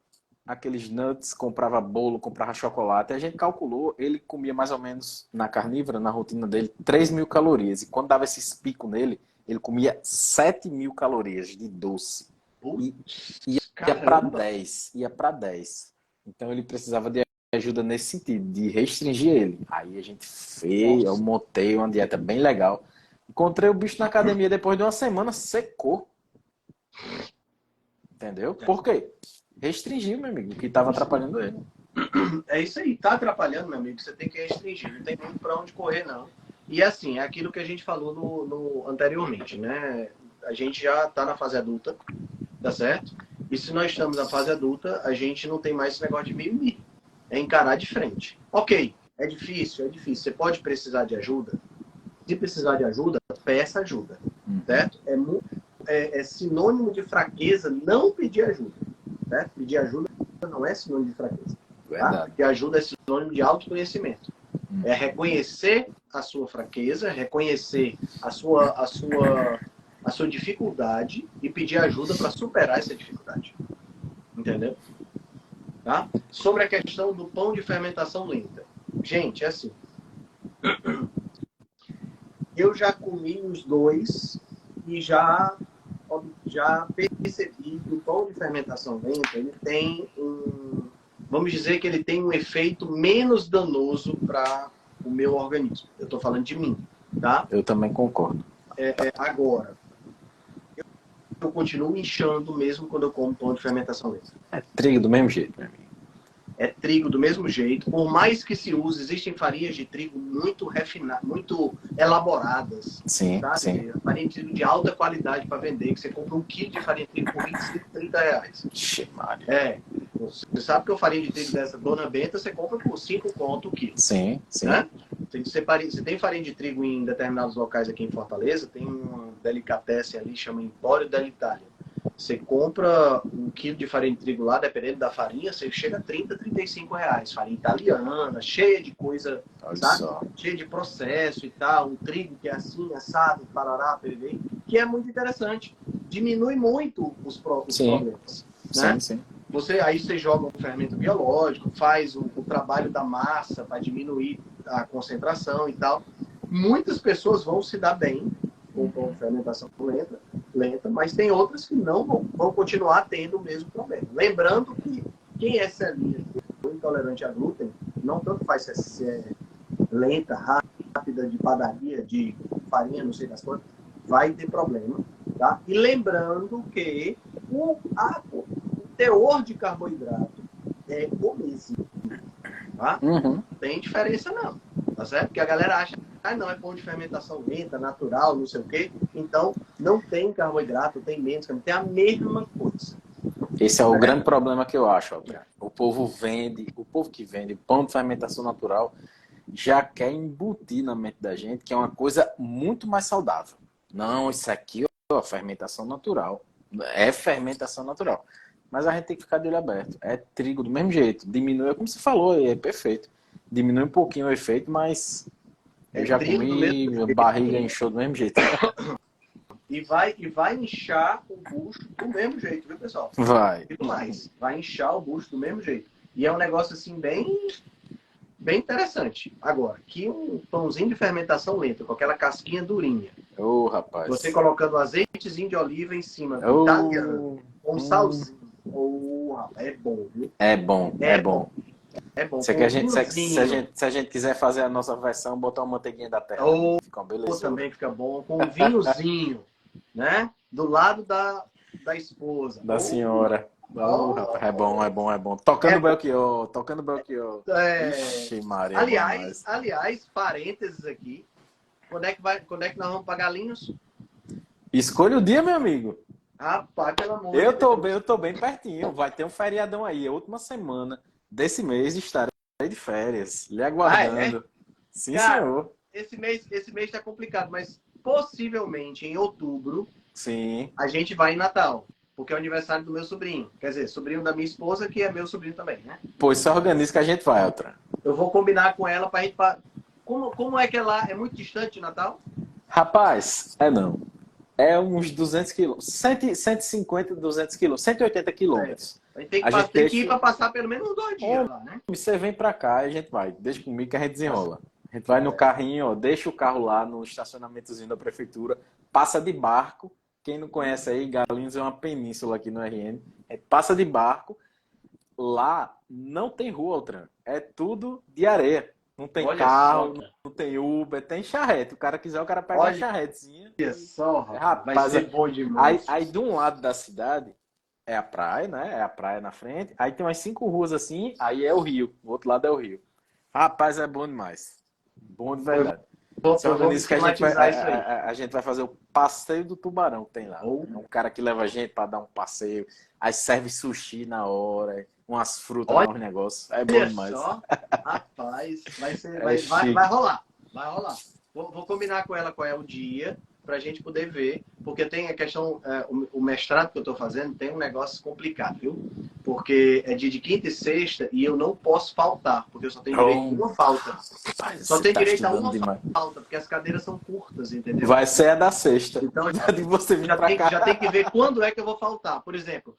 aqueles nuts, comprava bolo, comprava chocolate. A gente calculou, ele comia mais ou menos na carnívora, na rotina dele, 3.000 calorias. E quando dava esses picos nele, ele comia 7.000 calorias de doce. E ia para 10. Ia para 10. Então ele precisava de ajuda nesse sentido, de restringir ele. Aí a gente fez, eu montei uma dieta bem legal. Encontrei o bicho na academia depois de uma semana, secou. Entendeu? Por quê? Restringiu, meu amigo, o que estava atrapalhando ele. É isso aí, tá atrapalhando, meu amigo, você tem que restringir, não tem muito para onde correr, não. E assim, é aquilo que a gente falou anteriormente, né? A gente já tá na fase adulta, tá certo? E se nós estamos na fase adulta, a gente não tem mais esse negócio de mimimi. É encarar de frente. Ok, é difícil, é difícil. Você pode precisar de ajuda? Se precisar de ajuda, peça ajuda, certo? É sinônimo de fraqueza não pedir ajuda, certo? Pedir ajuda não é sinônimo de fraqueza. Tá? Pedir ajuda é sinônimo de autoconhecimento. É reconhecer a sua fraqueza, reconhecer a sua dificuldade e pedir ajuda para superar essa dificuldade. Entendeu? Tá? Sobre a questão do pão de fermentação lenta. Gente, é assim. Eu já comi os dois e já percebi que o pão de fermentação lenta, ele tem vamos dizer que ele tem um efeito menos danoso para o meu organismo. Eu estou falando de mim, tá? Eu também concordo. Agora, eu continuo inchando mesmo quando eu como pão de fermentação lenta. É trigo do mesmo jeito, meu amigo. É trigo do mesmo jeito. Por mais que se use, existem farinhas de trigo muito refinadas, muito elaboradas. Sim, sabe? sim. Farinha de trigo de alta qualidade para vender, que você compra 1 quilo de farinha de trigo por 25, 30 reais. Você sabe que a farinha de trigo dessa Dona Benta, você compra por 5 conto o quilo. Sim, sim. Né? Você tem farinha de trigo em determinados locais aqui em Fortaleza, tem uma delicatessen ali, chama Empório dell'Italia. Você compra 1 quilo de farinha de trigo lá, dependendo da farinha, você chega a 30, 35 reais. Farinha italiana, cheia de coisa, sabe? Cheia de processo e tal. Um trigo que é assim, assado, parará, pererê, que é muito interessante. Diminui muito os problemas. Né? Sim, sim. Aí você joga um fermento biológico, faz o trabalho da massa para diminuir a concentração e tal. Muitas pessoas vão se dar bem com fermentação lenta, mas tem outras que não vão continuar tendo o mesmo problema. Lembrando que quem é celíaco ou intolerante a glúten, não tanto faz se é lenta, rápida, de padaria, de farinha, não sei das quantas, vai ter problema. Tá? E lembrando que o teor de carboidrato é o mesmo. Tá? Não tem diferença não. Tá certo? Porque a galera acha, não, é pão de fermentação lenta, natural, não sei o quê. Então, não tem carboidrato, tem menos carboidrato, tem a mesma coisa. Esse é o grande problema que eu acho. O povo que vende pão de fermentação natural já quer embutir na mente da gente que é uma coisa muito mais saudável. Não, isso aqui é fermentação natural. É fermentação natural. Mas a gente tem que ficar de olho aberto. É trigo do mesmo jeito. Diminui, como você falou, é perfeito. Diminui um pouquinho o efeito, mas eu já comi, minha barriga inchou do mesmo jeito. E vai inchar o bucho do mesmo jeito, viu, pessoal? Vai inchar o bucho do mesmo jeito. E é um negócio assim bem interessante. Agora, que um pãozinho de fermentação lenta, com aquela casquinha durinha. Rapaz. Você colocando um azeitezinho de oliva em cima, italiano, com salzinho. Rapaz, é bom, viu? É bom. É bom. Se a gente quiser fazer a nossa versão, botar uma manteiguinha da terra. Fica uma beleza. Também fica bom. Com um vinhozinho, né? Do lado da esposa. Da senhora. Oh, rapaz, é bom, é bom, é bom. Tocando Belchior, tocando Belchior. Ixi, Maria, aliás, parênteses aqui. Quando é que nós vamos para Galinhos? Escolha o dia, meu amigo. Rapaz, pelo amor de Deus. Eu tô bem pertinho. Vai ter um feriadão aí. A última semana desse mês estarei de férias, lhe aguardando. Sim, cara, senhor. Esse mês tá complicado, mas possivelmente em outubro Sim. a gente vai em Natal. Porque é o aniversário do meu sobrinho. Quer dizer, sobrinho da minha esposa, que é meu sobrinho também, né? Pois só organiza que a gente vai, Altran. Eu vou combinar com ela pra gente... Como é que é lá? É muito distante de Natal? Rapaz, não. É uns 200 quilômetros. 150, 200 quilômetros. 180 quilômetros. A gente tem que ir para passar pelo menos uns 2 dias lá, né? Você vem pra cá e a gente vai. Deixa comigo que a gente desenrola. A gente vai no carrinho, ó, deixa o carro lá no estacionamentozinho da prefeitura, passa de barco. Quem não conhece aí, Galinhos é uma península aqui no RN. Passa de barco. Lá não tem rua, Altran. É tudo de areia. Não tem carro, não tem Uber, tem charrete. O cara quiser, o cara pega uma charretezinha. Olha só, rapaz, vai ser bom demais. Aí de um lado da cidade é a praia, né? É a praia na frente. Aí tem umas 5 ruas assim, aí é o rio. O outro lado é o rio. Rapaz, é bom demais. Bom de verdade. Eu vou que a gente vai fazer o passeio do tubarão que tem lá. É um cara que leva a gente para dar um passeio. Aí serve sushi na hora, umas frutas, uns negócios. É bom demais. Só, rapaz, vai rolar. Vai rolar. Vou combinar com ela qual é o dia para a gente poder ver, porque tem a questão, o mestrado que eu estou fazendo tem um negócio complicado, viu? Porque é dia de quinta e sexta e eu não posso faltar, porque eu só tenho direito a uma falta. Só tenho direito a uma falta, porque as cadeiras são curtas, entendeu? Vai ser a da sexta. Então, você já tem que ver quando é que eu vou faltar. Por exemplo,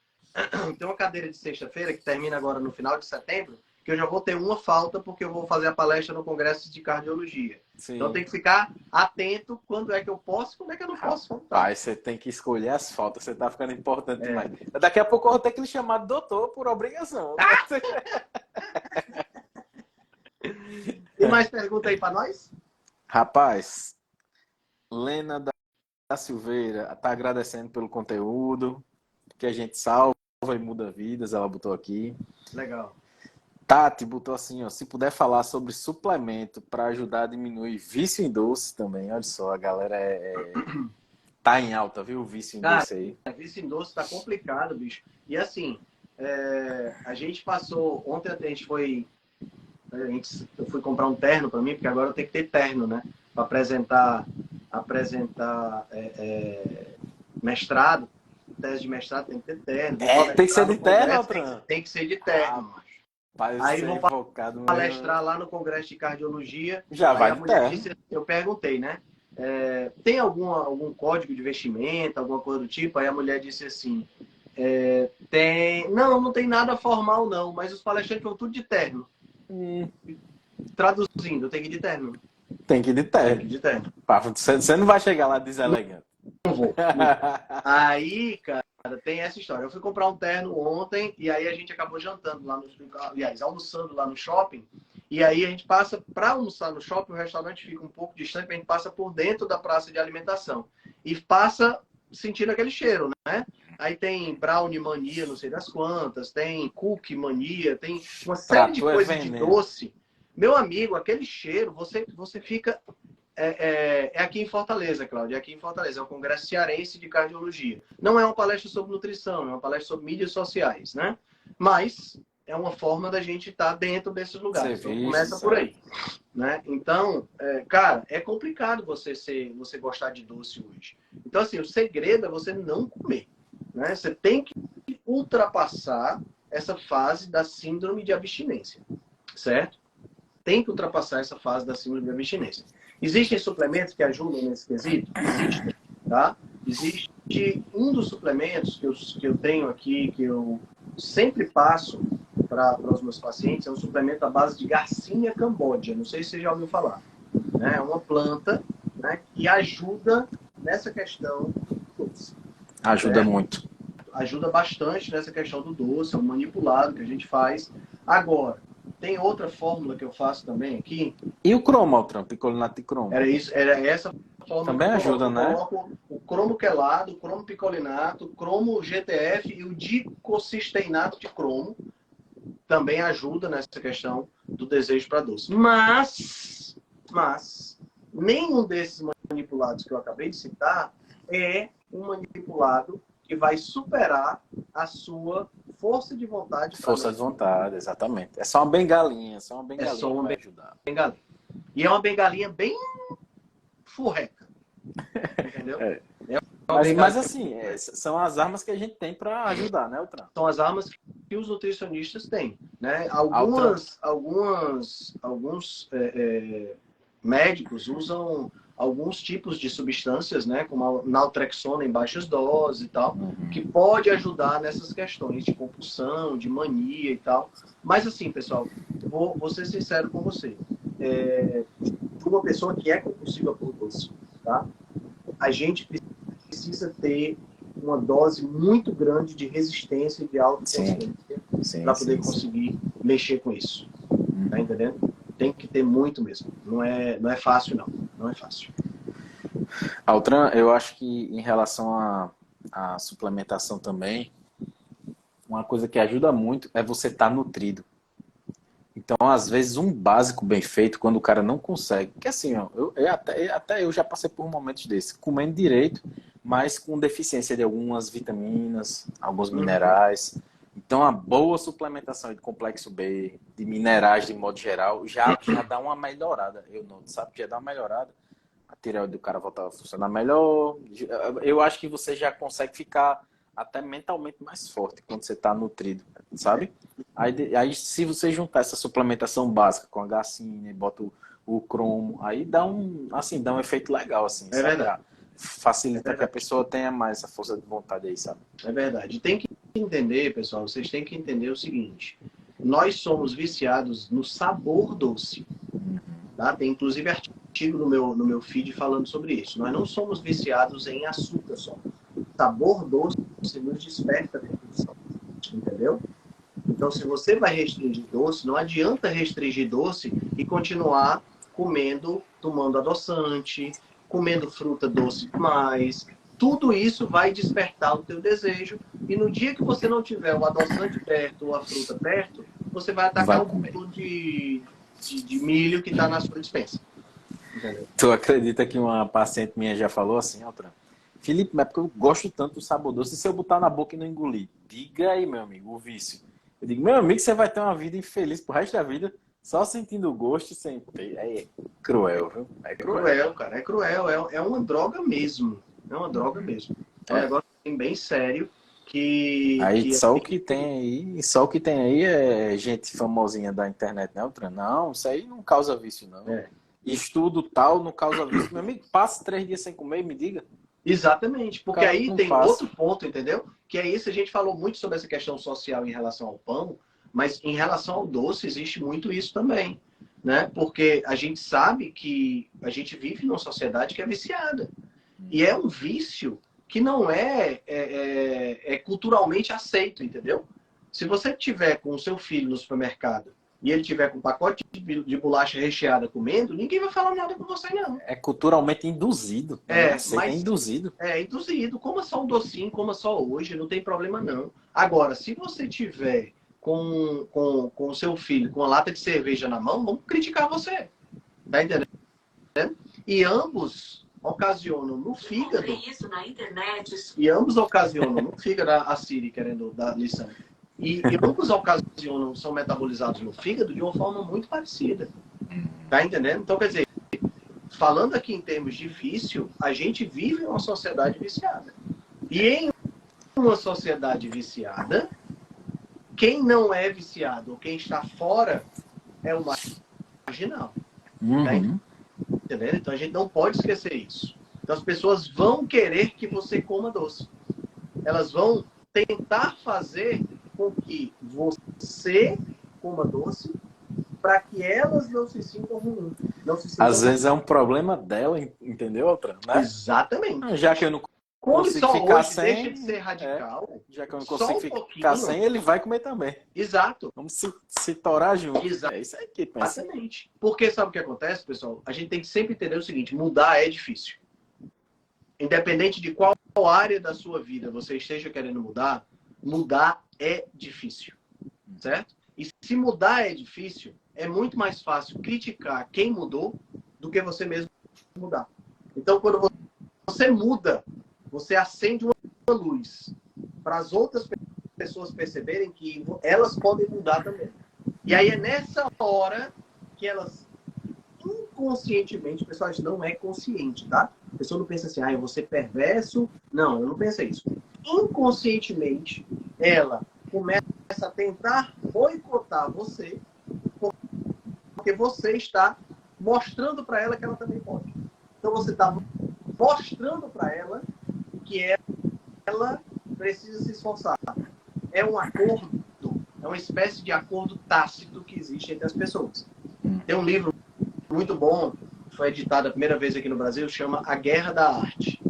tem uma cadeira de sexta-feira que termina agora no final de setembro, que eu já vou ter uma falta porque eu vou fazer a palestra no Congresso de Cardiologia. Sim. Então tem que ficar atento quando é que eu posso e quando é que eu não posso faltar. Pai, você tem que escolher as faltas, você tá ficando importante demais. Daqui a pouco eu vou ter que lhe chamar de doutor por obrigação. Tem mais pergunta aí para nós? Rapaz, Lena da Silveira tá agradecendo pelo conteúdo, que a gente salva e muda vidas, ela botou aqui. Legal. Tati botou assim, ó, se puder falar sobre suplemento para ajudar a diminuir vício em doce também. Olha só, a galera tá em alta, viu? O vício em doce aí. Vício em doce tá complicado, bicho. E assim, a gente passou... Ontem a gente foi... eu fui comprar um terno para mim, porque agora eu tenho que ter terno, né? Para apresentar mestrado. Tese de mestrado tem que ter terno. Tem que ser de terno, Altran? Tem que ser de terno. Aí vou palestrar lá no Congresso de Cardiologia. Já vai de terno. Eu perguntei, né? Tem algum código de vestimenta, alguma coisa do tipo? Aí a mulher disse assim, não tem nada formal não, mas os palestrantes vão tudo de terno. Traduzindo, tem que ir de terno. Tem que ir de terno. Tem que ir de terno. Você não vai chegar lá deselegante. Não vou. Aí, cara, tem essa história. Eu fui comprar um terno ontem e aí a gente acabou jantando lá almoçando lá no shopping. E aí a gente passa para almoçar no shopping, o restaurante fica um pouco distante, a gente passa por dentro da praça de alimentação. E passa sentindo aquele cheiro, né? Aí tem brownie mania, não sei das quantas, tem cookie mania, tem uma série de coisas de doce. Meu amigo, aquele cheiro, você fica... aqui em Fortaleza, Cláudia, aqui em Fortaleza, é o Congresso Cearense de Cardiologia. Não é uma palestra sobre nutrição, é uma palestra sobre mídias sociais, né? Mas é uma forma da gente estar dentro desses lugares. Então começa por aí, né? Então, cara, é complicado você gostar de doce hoje. Então, assim, o segredo é você não comer, né? Você tem que ultrapassar essa fase da síndrome de abstinência, certo? Tem que ultrapassar essa fase da síndrome de abstinência. Existem suplementos que ajudam nesse quesito? Existem, tá? Existe um dos suplementos que eu tenho aqui, que eu sempre passo para os meus pacientes, é um suplemento à base de Garcinia cambogia. Não sei se você já ouviu falar. Né? É uma planta, né, que ajuda nessa questão do doce. Ajuda muito. Ajuda bastante nessa questão do doce, é um manipulado que a gente faz. Agora, tem outra fórmula que eu faço também aqui. E o cromo, Altran? Picolinato de cromo. Era essa fórmula. Também ajuda, né? Eu coloco o cromo quelado, cromo picolinato, cromo GTF e o dicocisteinato de cromo também ajuda nessa questão do desejo para doce. Mas, nenhum desses manipulados que eu acabei de citar é um manipulado que vai superar a sua força de vontade. Força de vontade, exatamente. É só uma bengalinha, É só uma que vai ajudar. bengalinha. E é uma bengalinha bem furreca. Entendeu? É. Uma Mas assim, são as armas que a gente tem para ajudar, né, Altran? São as armas que os nutricionistas têm, né? Alguns médicos usam alguns tipos de substâncias, né, como a naltrexona em baixas doses e tal, que pode ajudar nessas questões de compulsão, de mania e tal. Mas assim, pessoal, vou ser sincero com você. Uma pessoa que é compulsiva por doce, tá? A gente precisa ter uma dose muito grande de resistência e de autoconsciência para poder conseguir mexer com isso. Tá entendendo? Tem que ter muito mesmo. Não é fácil, não. Não é fácil. Altran, eu acho que em relação à suplementação também, uma coisa que ajuda muito é você estar nutrido. Então, às vezes, um básico bem feito, quando o cara não consegue... Porque assim, ó, até eu já passei por momentos desses, comendo direito, mas com deficiência de algumas vitaminas, alguns minerais. Então, a boa suplementação de complexo B, de minerais de modo geral, já dá uma melhorada. Eu noto, sabe? Já dá uma melhorada. A tireoide do cara volta a funcionar melhor. Eu acho que você já consegue ficar até mentalmente mais forte quando você está nutrido, sabe? Aí se você juntar essa suplementação básica com a gacina e bota o cromo, aí dá um efeito legal, assim, É sabe? verdade. Facilita que a pessoa tenha mais essa força de vontade aí, sabe? É verdade. Tem que entender, pessoal, vocês têm que entender o seguinte. Nós somos viciados no sabor doce. Tá? Tem inclusive artigo no meu feed falando sobre isso. Nós não somos viciados em açúcar só. Sabor doce nos desperta a compulsão. Entendeu? Então, se você vai restringir doce, não adianta restringir doce e continuar tomando adoçante, comendo fruta doce demais. Tudo isso vai despertar o teu desejo. E no dia que você não tiver o adoçante perto ou a fruta perto, você vai atacar o bolo de milho que está na sua despensa. Entendeu? Tu acredita que uma paciente minha já falou assim, Altran? Felipe, mas porque eu gosto tanto do sabor doce, e se eu botar na boca e não engolir? Diga aí, meu amigo, o vício. Eu digo, meu amigo, você vai ter uma vida infeliz pro resto da vida, só sentindo o gosto sem ter. É cruel, viu? É cruel, cara. É cruel. É uma droga mesmo. É uma droga mesmo. É um negócio bem sério que... Aí só o que tem aí é gente famosinha da internet, né, Altran? Não, isso aí não causa vício, não. Estudo tal não causa vício. Meu amigo, passa 3 dias sem comer e me diga. Exatamente, porque aí tem outro ponto, entendeu? Que é isso, a gente falou muito sobre essa questão social em relação ao pão, mas em relação ao doce existe muito isso também, né? Porque a gente sabe que a gente vive numa sociedade que é viciada. E é um vício que não é culturalmente aceito, entendeu? Se você tiver com o seu filho no supermercado e ele tiver com um pacote de bolacha recheada comendo, ninguém vai falar nada com você, não. É culturalmente induzido. Mas é induzido. É induzido. Coma só um docinho, coma só hoje, não tem problema, não. Agora, se você tiver com o seu filho com uma lata de cerveja na mão, vamos criticar você. Tá entendendo? E ambos ocasionam no fígado... isso na internet. E ambos ocasionam no fígado, a Siri querendo dar lição. E ambos ocasionam, são metabolizados no fígado de uma forma muito parecida. Tá entendendo? Então, quer dizer, falando aqui em termos de vício, a gente vive em uma sociedade viciada. E em uma sociedade viciada, quem não é viciado ou quem está fora é o marginal. Tá entendendo? Então, a gente não pode esquecer isso. Então, as pessoas vão querer que você coma doce. Elas vão tentar fazer com que você coma doce para que elas não se sintam ruins. Às vezes é um problema dela, entendeu, Altran? Né? Exatamente. Já que eu não consigo só ficar hoje sem... deixa de ser radical. Já que eu não consigo ficar sem, ele vai comer também. Exato. Vamos se torar junto. Exato. É isso aí que pensa. Exatamente. Porque sabe o que acontece, pessoal? A gente tem que sempre entender o seguinte, mudar é difícil. independente de qual área da sua vida você esteja querendo mudar, mudar é difícil, certo? E se mudar é difícil, é muito mais fácil criticar quem mudou do que você mesmo mudar. Então, quando você muda, você acende uma luz para as outras pessoas perceberem que elas podem mudar também. E aí é nessa hora que elas inconscientemente, pessoal, isso não é consciente, tá? A pessoa não pensa assim, eu vou ser perverso. Não, eu não penso isso. Inconscientemente, ela começa a tentar boicotar você, porque você está mostrando para ela que ela também pode. Então você está mostrando para ela que ela precisa se esforçar. É um acordo, é uma espécie de acordo tácito que existe entre as pessoas. Tem um livro muito bom, foi editado a primeira vez aqui no Brasil, chama A Guerra da Arte.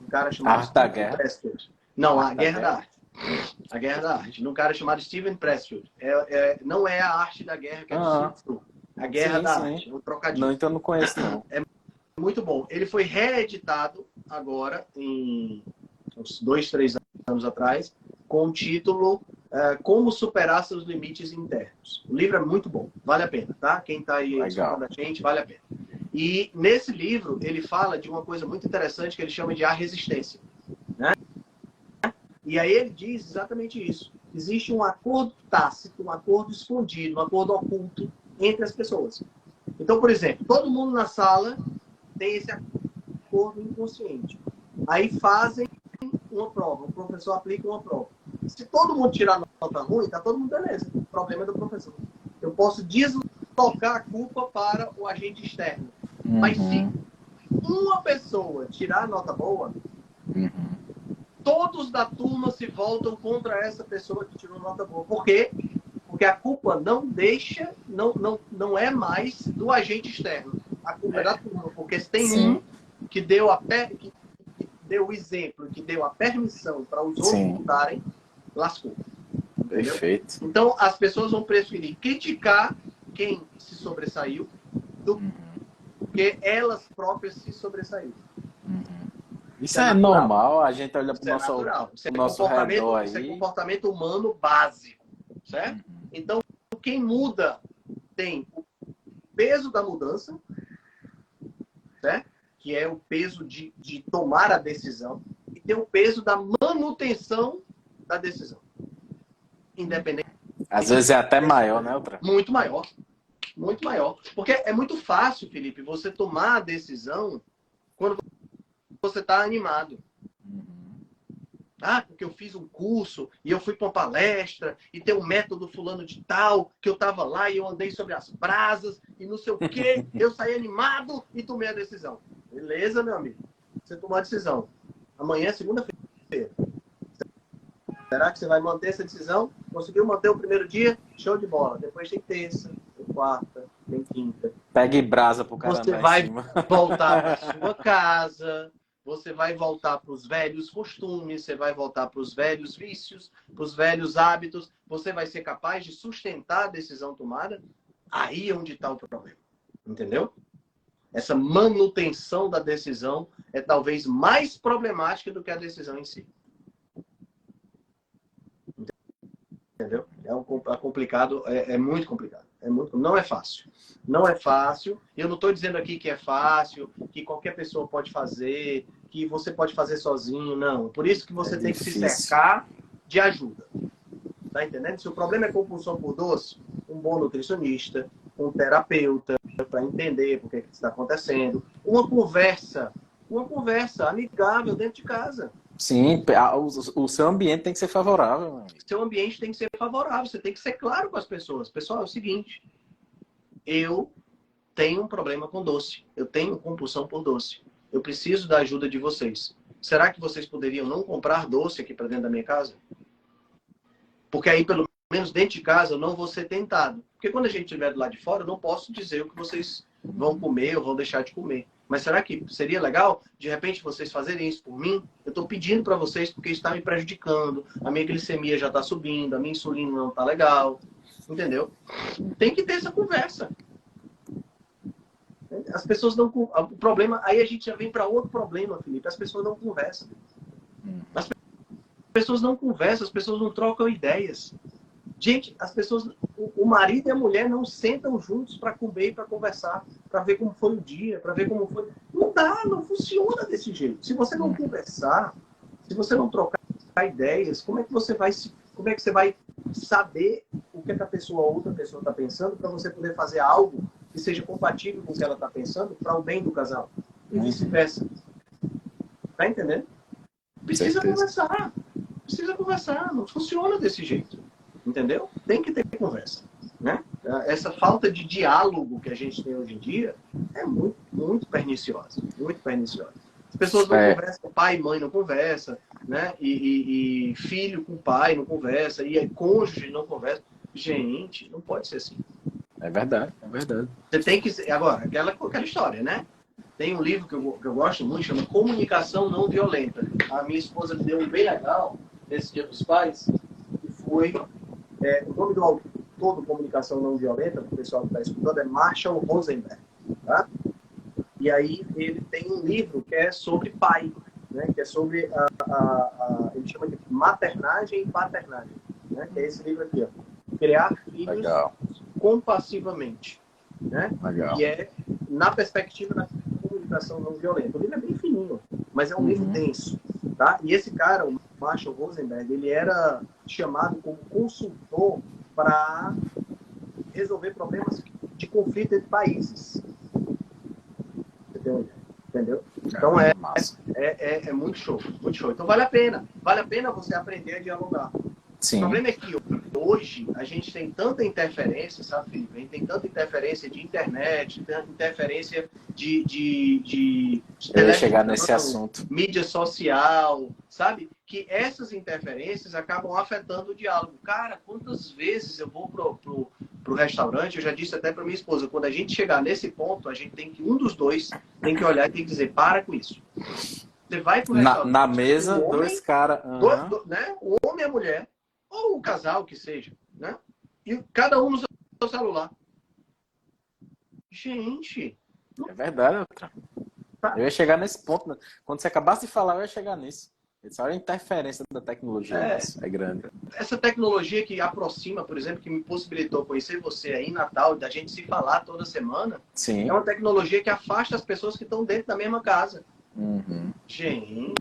Um cara chamado Steven Pressfield. Não, A Guerra da Arte. A Guerra da Arte. Um cara chamado Steven Pressfield. Não é a arte da guerra que é do Sun Tzu. A Guerra da Arte. Um trocadilho. Não, então não conheço, não. É muito bom. Ele foi reeditado agora, em uns 2, 3 anos atrás, com o título Como Superar Seus Limites Internos. O livro é muito bom, vale a pena, tá? Quem está aí escutando a gente, vale a pena. E nesse livro, ele fala de uma coisa muito interessante que ele chama de a resistência, né? E aí ele diz exatamente isso. Existe um acordo tácito, um acordo escondido, um acordo oculto entre as pessoas. Então, por exemplo, todo mundo na sala tem esse acordo inconsciente. Aí fazem uma prova, o professor aplica uma prova. Se todo mundo tirar nota ruim, tá todo mundo beleza. O problema é do professor. Eu posso deslocar a culpa para o agente externo. Mas se uma pessoa tirar a nota boa, todos da turma se voltam contra essa pessoa que tirou nota boa. Por quê? Porque a culpa não é mais do agente externo. A culpa é da turma. Porque se tem um que deu que deu o exemplo, que deu a permissão para os outros mudarem, lascou. Entendeu? Perfeito. Então, as pessoas vão preferir criticar quem se sobressaiu do que elas próprias se sobressaíram. Isso é normal, a gente olha para o nosso redor aí. Isso é comportamento humano básico, certo? Então, quem muda tem o peso da mudança, certo? Que é o peso de tomar a decisão, e tem o peso da manutenção da decisão. Independente. Às vezes é até maior, né, outra? Muito maior. Muito maior. Porque é muito fácil, Felipe, você tomar a decisão quando você está animado. Porque eu fiz um curso e eu fui para uma palestra e tem um método fulano de tal, que eu estava lá e eu andei sobre as brasas e não sei o quê. Eu saí animado e tomei a decisão. Beleza, meu amigo? Você tomou a decisão. Amanhã é segunda-feira. Será que você vai manter essa decisão? Conseguiu manter o primeiro dia? Show de bola. Depois tem terça, tem quarta, tem quinta. Pegue brasa pro cara. Você vai voltar para sua casa, você vai voltar para os velhos costumes, você vai voltar para os velhos vícios, para os velhos hábitos. Você vai ser capaz de sustentar a decisão tomada? Aí é onde está o problema. Entendeu? Essa manutenção da decisão é talvez mais problemática do que a decisão em si. Entendeu? É complicado, é muito complicado. Não é fácil. Não é fácil. Eu não estou dizendo aqui que é fácil, que qualquer pessoa pode fazer, que você pode fazer sozinho, não. Por isso que você tem que se cercar de ajuda. Tá entendendo? Se o problema é compulsão por doce, um bom nutricionista, um terapeuta, para entender por que está acontecendo. Uma conversa amigável dentro de casa. Sim, o seu ambiente tem que ser favorável. Meu amigo. Seu ambiente tem que ser favorável, você tem que ser claro com as pessoas. Pessoal, é o seguinte, eu tenho um problema com doce, eu tenho compulsão por doce, eu preciso da ajuda de vocês. Será que vocês poderiam não comprar doce aqui para dentro da minha casa? Porque aí, pelo menos dentro de casa, eu não vou ser tentado. Porque quando a gente estiver do lado de fora, eu não posso dizer o que vocês vão comer ou vão deixar de comer. Mas será que seria legal, de repente, vocês fazerem isso por mim? Eu estou pedindo para vocês porque está me prejudicando. A minha glicemia já está subindo, a minha insulina não está legal. Entendeu? Tem que ter essa conversa. as pessoas não... O problema... Aí a gente já vem para outro problema, Felipe. As pessoas não conversam. As pessoas não conversam, as pessoas não trocam ideias. Gente, as pessoas... O marido e a mulher não sentam juntos para comer e para conversar, para ver como foi o dia, para ver como foi... Não dá, não funciona desse jeito. Se você não conversar, se você não trocar ideias, como é que você vai saber o que, é que a outra pessoa está pensando para você poder fazer algo que seja compatível com o que ela está pensando para o bem do casal? E vice-versa. Tá entendendo? Precisa conversar. Precisa conversar. Não funciona desse jeito. Entendeu? Tem que ter conversa. Né? Essa falta de diálogo que a gente tem hoje em dia é muito, muito perniciosa. Muito perniciosa. As pessoas não conversam, pai e mãe não conversam, né? E filho com pai não conversa, e cônjuge não conversa. Gente, não pode ser assim. É verdade, é verdade. Você tem que... Agora, aquela história, né? Tem um livro que eu gosto muito, chama Comunicação Não Violenta. A minha esposa me deu um bem legal nesse Dia dos Pais, que foi... o nome do autor do Comunicação Não Violenta, para o pessoal que está escutando, é Marshall Rosenberg. Tá? E aí ele tem um livro que é sobre pai, né? Que é sobre ele chama de maternagem e paternagem, né? Que é esse livro aqui, ó. Criar filhos compassivamente, né? E é na perspectiva da comunicação não violenta. O livro é bem fininho, mas é um livro denso, tá? E esse cara, o Marshall Rosenberg, ele era chamado como consultor para resolver problemas de conflito entre países. Entendeu? Então é muito show, muito show. Então vale a pena você aprender a dialogar. Sim. O problema é que hoje a gente tem tanta interferência, sabe, Felipe? A gente tem tanta interferência de internet, tanta interferência de eu ia chegar nesse assunto. Mídia social, sabe? Que essas interferências acabam afetando o diálogo. Cara, quantas vezes eu vou pro restaurante, eu já disse até para minha esposa, quando a gente chegar nesse ponto, a gente tem que, um dos dois tem que olhar e tem que dizer, para com isso. Você vai pro restaurante... Na mesa, dois caras... né? O homem e a mulher, ou o casal que seja, né? E cada um no seu celular. Gente... É verdade, outra. Eu ia chegar nesse ponto. Né? Quando você acabasse de falar, eu ia chegar nisso. Olha a interferência da tecnologia. É grande. Essa tecnologia que aproxima, por exemplo, que me possibilitou conhecer você aí em Natal, da gente se falar toda semana, sim, é uma tecnologia que afasta as pessoas que estão dentro da mesma casa. Gente,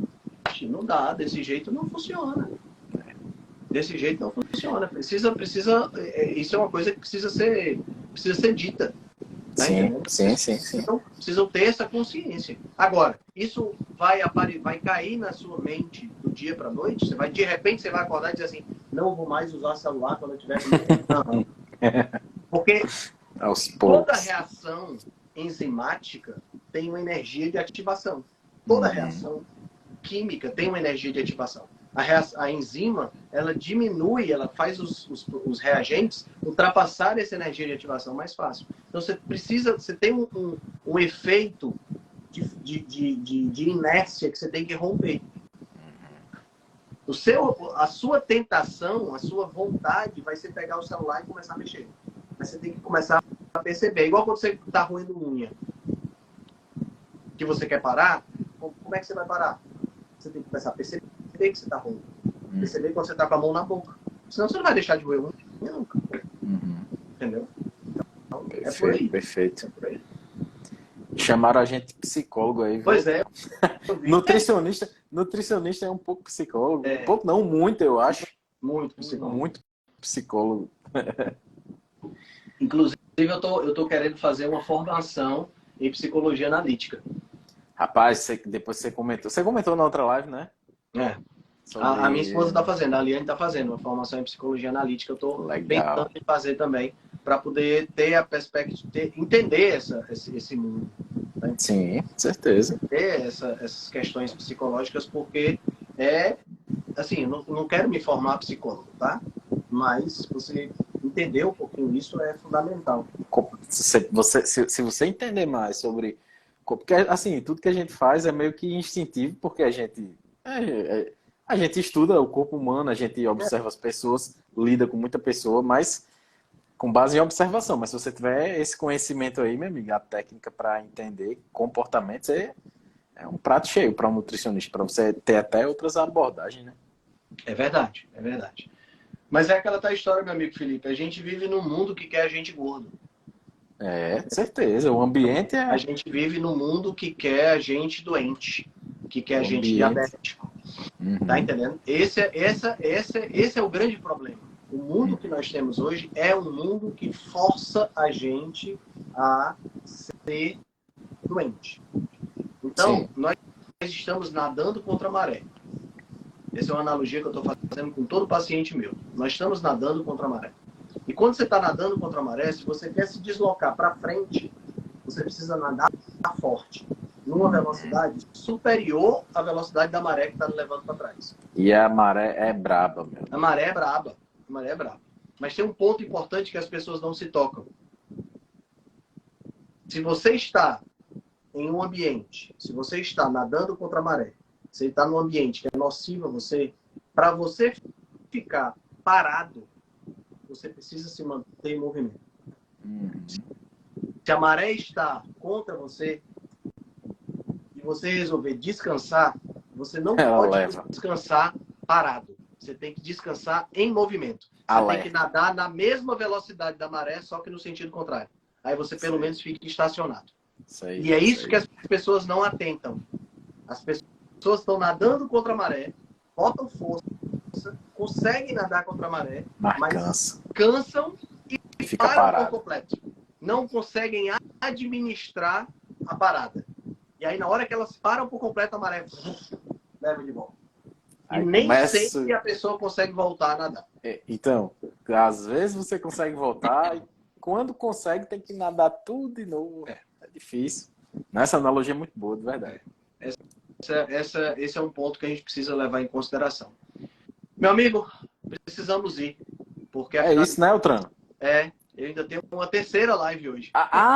não dá. Desse jeito não funciona. Desse jeito não funciona. Precisa, isso é uma coisa que precisa ser dita. Tá sim. Então, precisam ter essa consciência. Agora, isso vai cair na sua mente do dia para a noite? De repente, você vai acordar e dizer assim, não vou mais usar celular quando eu estiver com... Porque toda reação enzimática tem uma energia de ativação. Toda reação química tem uma energia de ativação. A enzima, ela diminui, ela faz os reagentes ultrapassar essa energia de ativação mais fácil. Então, você tem um efeito de inércia que você tem que romper. A sua tentação, a sua vontade vai ser pegar o celular e começar a mexer. Mas você tem que começar a perceber. Igual quando você está roendo unha. Que você quer parar, como é que você vai parar? Você tem que começar a perceber que você está roendo. Perceber quando você está com a mão na boca. Senão você não vai deixar de roer unha nunca. Entendeu? Então, perfeito, perfeito. Chamaram a gente de psicólogo aí. Viu? Pois é. Nutricionista é um pouco psicólogo. Um pouco não, muito, eu acho. Muito psicólogo. Muito psicólogo. Inclusive, eu tô querendo fazer uma formação em psicologia analítica. Rapaz, depois você comentou. Você comentou na outra live, né? A minha esposa está fazendo, a Liane está fazendo uma formação em psicologia analítica. Eu estou tentando fazer também, para poder ter a perspectiva, entender esse mundo. Né? Sim, certeza. Ter essas questões psicológicas, porque assim, eu não quero me formar psicólogo, tá? Mas você entender um pouquinho isso é fundamental. Se você entender mais sobre... Porque, assim, tudo que a gente faz é meio que instintivo, porque a gente estuda o corpo humano, a gente observa as pessoas, lida com muita pessoa, mas com base em observação. Mas se você tiver esse conhecimento aí, meu amigo, a técnica para entender comportamentos é um prato cheio para um nutricionista, para você ter até outras abordagens, né? É verdade, é verdade. Mas é aquela tal história, meu amigo Felipe. A gente vive num mundo que quer a gente gordo. Certeza. O ambiente A gente vive num mundo que quer a gente doente, que quer a gente diabético. Tá entendendo? Esse é o grande problema. O mundo que nós temos hoje é um mundo que força a gente a ser doente. Então, Sim. nós estamos nadando contra a maré. Essa é uma analogia que eu estou fazendo com todo paciente meu. Nós estamos nadando contra a maré. E quando você está nadando contra a maré, se você quer se deslocar para frente, você precisa nadar forte, numa velocidade superior à velocidade da maré que está levando para trás. E a maré é braba, meu. A maré é braba. A maré é braba. Mas tem um ponto importante que as pessoas não se tocam. Se você está em um ambiente, se você está nadando contra a maré, você está num ambiente que é nocivo a você, para você ficar parado, você precisa se manter em movimento. Se a maré está contra você e você resolver descansar, você não pode descansar parado. Você tem que descansar em movimento. Você tem que nadar na mesma velocidade da maré, só que no sentido contrário. Aí você pelo menos fica estacionado. E é isso que as pessoas não atentam. As pessoas estão nadando contra a maré, botam força, conseguem nadar contra a maré, mas cansam e fica param parado por completo. Não conseguem administrar a parada. E aí, na hora que elas param por completo, a maré leva de volta. E nem sempre a pessoa consegue voltar a nadar. Então, às vezes você consegue voltar e quando consegue tem que nadar tudo de novo. É difícil. Essa analogia é muito boa, de verdade. Esse é um ponto que a gente precisa levar em consideração. Meu amigo, precisamos ir. Porque é isso, né, Eltran? Eu ainda tenho uma terceira live hoje.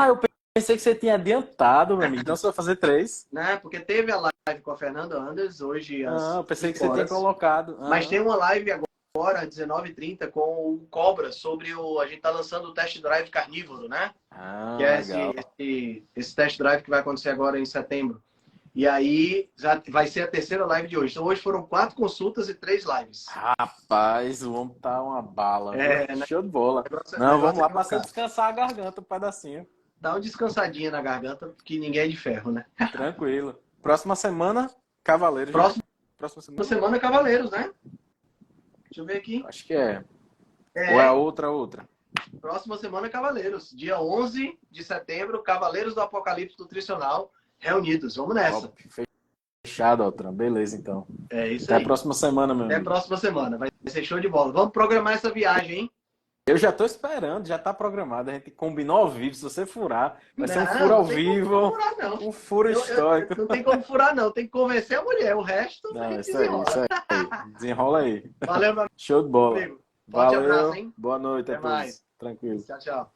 Eu pensei que você tinha adiantado, meu amigo. Então você vai fazer 3. Né? Porque teve a live com a Fernanda Anders hoje às eu pensei que 5 horas. Você tinha colocado. Mas tem uma live agora, às 19h30, com o Cobra, sobre a gente tá lançando o test drive carnívoro, né? Que é esse test drive que vai acontecer agora em setembro. E aí já vai ser a terceira live de hoje. Então hoje foram 4 consultas e 3 lives. Rapaz, o homem tá uma bala. Né? Show de bola. Vamos lá pra você descansar a garganta um pedacinho. Dá uma descansadinha na garganta, porque ninguém é de ferro, né? Tranquilo. Próxima semana, Cavaleiros. Próxima semana, Cavaleiros, né? Deixa eu ver aqui. Acho que é. Ou é a outra? Próxima semana, Cavaleiros. Dia 11 de setembro, Cavaleiros do Apocalipse Nutricional reunidos. Vamos nessa. Fechado, Altran. Beleza, então. É isso Até aí. a próxima semana, meu amigo. Até a próxima semana. Vai ser show de bola. Vamos programar essa viagem, hein? Eu já tô esperando, já tá programado. A gente combinou ao vivo. Se você furar, vai ser um furo ao vivo. Furar, não. Um furo histórico. Não tem como furar, não. Tem que convencer a mulher. O resto, não, a gente isso aí. Desenrola aí. Valeu, meu amigo. Show de bola. Valeu. Forte abraço, hein? Boa noite Até a todos. mais. Tranquilo. Tchau, tchau.